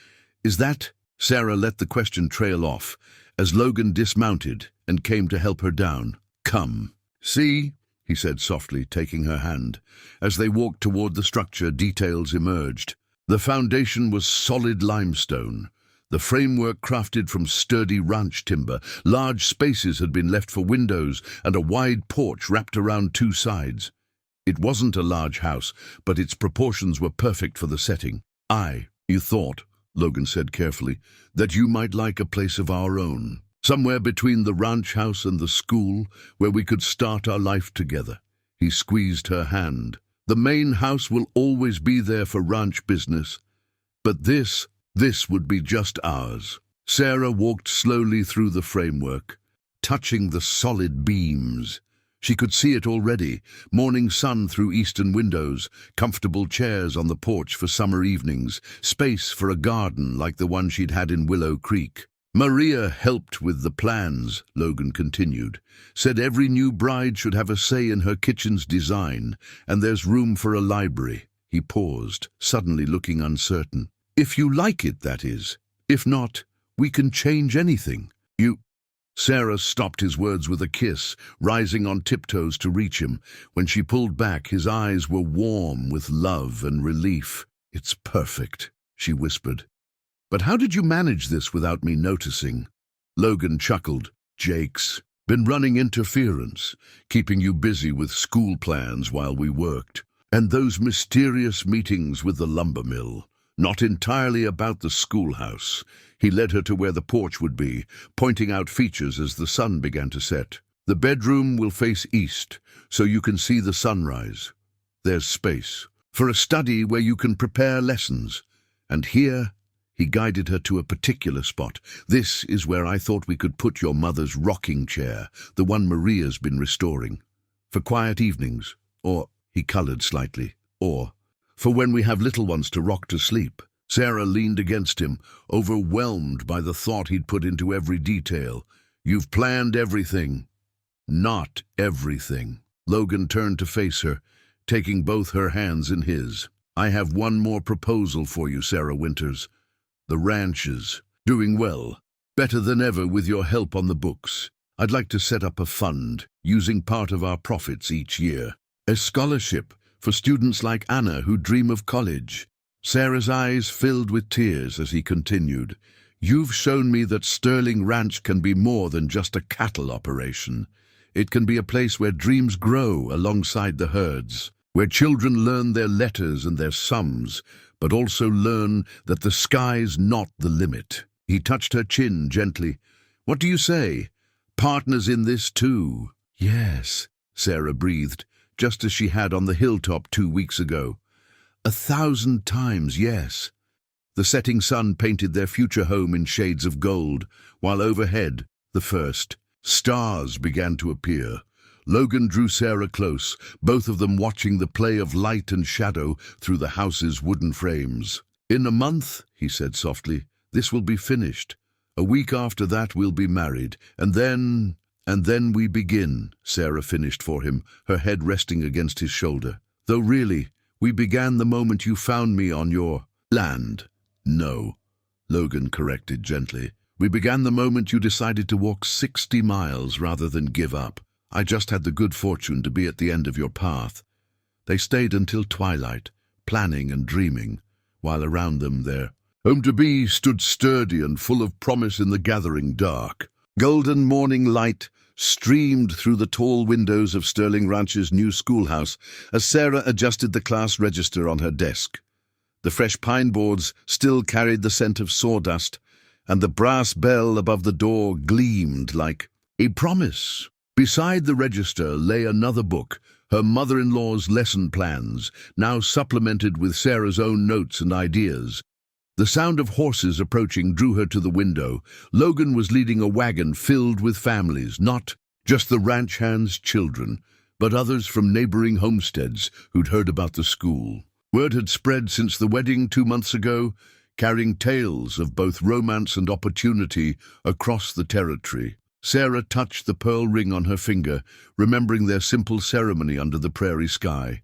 "Is that—" Sarah let the question trail off, as Logan dismounted and came to help her down. "Come. See?" he said softly, taking her hand. As they walked toward the structure, details emerged. The foundation was solid limestone, the framework crafted from sturdy ranch timber. Large spaces had been left for windows, and a wide porch wrapped around two sides. It wasn't a large house, but its proportions were perfect for the setting. "You thought," Logan said carefully, "that you might like a place of our own. Somewhere between the ranch house and the school, where we could start our life together." He squeezed her hand. "The main house will always be there for ranch business, but this would be just ours." Sarah walked slowly through the framework, touching the solid beams. She could see it already, morning sun through eastern windows, comfortable chairs on the porch for summer evenings, space for a garden like the one she'd had in Willow Creek. "Maria helped with the plans," Logan continued. "Said every new bride should have a say in her kitchen's design, and there's room for a library." He paused, suddenly looking uncertain. "If you like it, that is. If not, we can change anything." Sarah stopped his words with a kiss, rising on tiptoes to reach him. When she pulled back, his eyes were warm with love and relief. "It's perfect," she whispered. "But how did you manage this without me noticing?" Logan chuckled. "Jake's been running interference, keeping you busy with school plans while we worked. And those mysterious meetings with the lumber mill, not entirely about the schoolhouse." He led her to where the porch would be, pointing out features as the sun began to set. "The bedroom will face east, so you can see the sunrise. There's space for a study where you can prepare lessons. And here," he guided her to a particular spot, "this is where I thought we could put your mother's rocking chair, the one Maria's been restoring. For quiet evenings, or," he colored slightly, "or for when we have little ones to rock to sleep." Sarah leaned against him, overwhelmed by the thought he'd put into every detail. "You've planned everything." "Not everything." Logan turned to face her, taking both her hands in his. "I have one more proposal for you, Sarah Winters. The ranch is doing well, better than ever with your help on the books. I'd like to set up a fund, using part of our profits each year. A scholarship for students like Anna who dream of college." Sarah's eyes filled with tears as he continued. "You've shown me that Sterling Ranch can be more than just a cattle operation. It can be a place where dreams grow alongside the herds, where children learn their letters and their sums, but also learn that the sky's not the limit." He touched her chin gently. "What do you say? Partners in this too?" "Yes," Sarah breathed, just as she had on the hilltop 2 weeks ago. 1,000 times yes. The setting sun painted their future home in shades of gold, while overhead, the first stars began to appear. Logan drew Sarah close, both of them watching the play of light and shadow through the house's wooden frames. "In a month," he said softly, "this will be finished. A week after that we'll be married, and then we begin," Sarah finished for him, her head resting against his shoulder. "Though really, we began the moment you found me on your land." "No," Logan corrected gently. "We began the moment you decided to walk 60 miles rather than give up. I just had the good fortune to be at the end of your path." They stayed until twilight, planning and dreaming, while around them their Home-to-be stood sturdy and full of promise in the gathering dark. Golden morning light streamed through the tall windows of Sterling Ranch's new schoolhouse as Sarah adjusted the class register on her desk. The fresh pine boards still carried the scent of sawdust, and the brass bell above the door gleamed like a promise. Beside the register lay another book, her mother-in-law's lesson plans, now supplemented with Sarah's own notes and ideas. The sound of horses approaching drew her to the window. Logan was leading a wagon filled with families, not just the ranch hands' children, but others from neighboring homesteads who'd heard about the school. Word had spread since the wedding 2 months ago, carrying tales of both romance and opportunity across the territory. Sarah touched the pearl ring on her finger, remembering their simple ceremony under the prairie sky.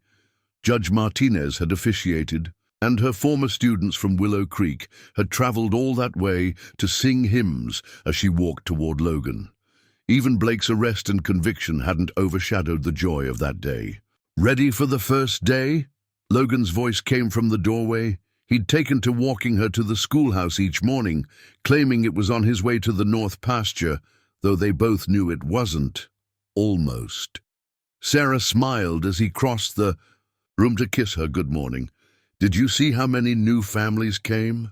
Judge Martinez had officiated, and her former students from Willow Creek had traveled all that way to sing hymns as she walked toward Logan. Even Blake's arrest and conviction hadn't overshadowed the joy of that day. "Ready for the first day?" Logan's voice came from the doorway. He'd taken to walking her to the schoolhouse each morning, claiming it was on his way to the north pasture, though they both knew it wasn't. Almost. Sarah smiled as he crossed the room to kiss her good morning. "Did you see how many new families came?"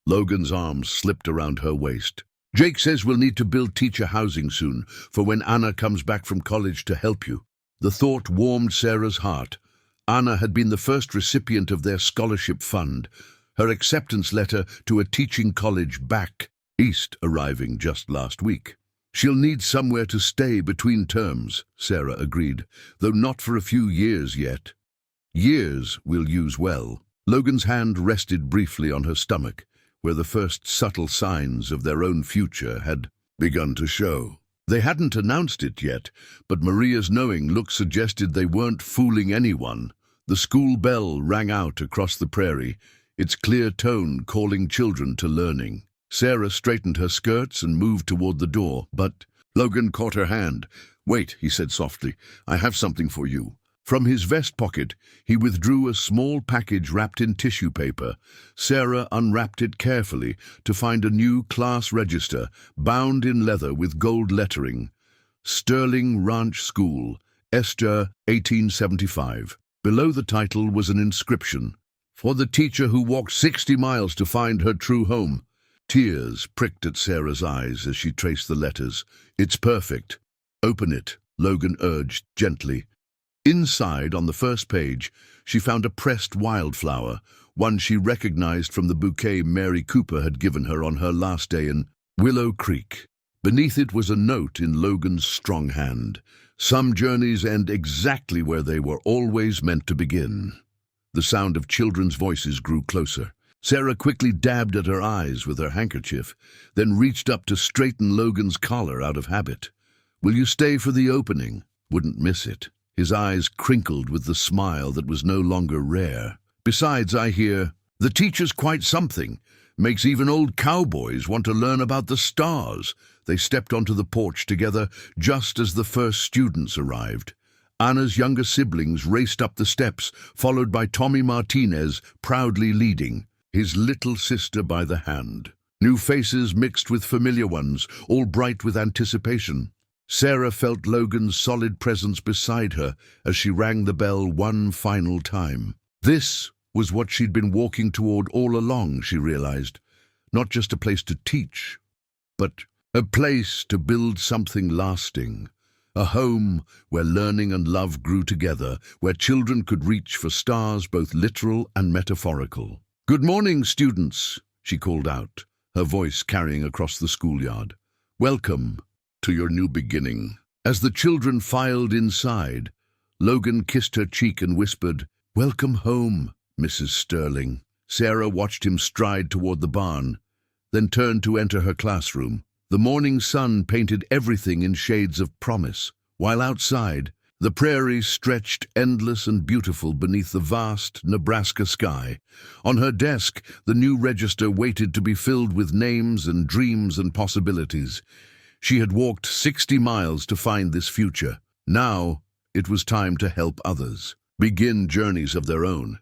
Logan's arms slipped around her waist. "Jake says we'll need to build teacher housing soon, for when Anna comes back from college to help you." The thought warmed Sarah's heart. Anna had been the first recipient of their scholarship fund, her acceptance letter to a teaching college back east arriving just last week. "She'll need somewhere to stay between terms," Sarah agreed, "though not for a few years yet." "Years we'll use well." Logan's hand rested briefly on her stomach, where the first subtle signs of their own future had begun to show. They hadn't announced it yet, but Maria's knowing look suggested they weren't fooling anyone. The school bell rang out across the prairie, its clear tone calling children to learning. Sarah straightened her skirts and moved toward the door, but Logan caught her hand. "Wait," he said softly, "I have something for you." From his vest pocket, he withdrew a small package wrapped in tissue paper. Sarah unwrapped it carefully to find a new class register, bound in leather with gold lettering. Sterling Ranch School, Esther, 1875. Below the title was an inscription, "For the teacher who walked 60 miles to find her true home." Tears pricked at Sarah's eyes as she traced the letters. "It's perfect." "Open it," Logan urged gently. Inside, on the first page, she found a pressed wildflower, one she recognized from the bouquet Mary Cooper had given her on her last day in Willow Creek. Beneath it was a note in Logan's strong hand. "Some journeys end exactly where they were always meant to begin." The sound of children's voices grew closer. Sarah quickly dabbed at her eyes with her handkerchief, then reached up to straighten Logan's collar out of habit. "Will you stay for the opening?" "Wouldn't miss it." His eyes crinkled with the smile that was no longer rare. "Besides, I hear, the teacher's quite something. Makes even old cowboys want to learn about the stars." They stepped onto the porch together just as the first students arrived. Anna's younger siblings raced up the steps, followed by Tommy Martinez, proudly leading, his little sister by the hand. New faces mixed with familiar ones, all bright with anticipation. Sarah felt Logan's solid presence beside her as she rang the bell one final time. This was what she'd been walking toward all along, she realized. Not just a place to teach, but a place to build something lasting. A home where learning and love grew together, where children could reach for stars both literal and metaphorical. "Good morning, students," she called out, her voice carrying across the schoolyard. "Welcome to your new beginning." As the children filed inside, Logan kissed her cheek and whispered, "Welcome home, Mrs. Sterling." Sarah watched him stride toward the barn, then turned to enter her classroom. The morning sun painted everything in shades of promise, while outside, the prairie stretched endless and beautiful beneath the vast Nebraska sky. On her desk, the new register waited to be filled with names and dreams and possibilities. She had walked 60 miles to find this future. Now, it was time to help others, begin journeys of their own.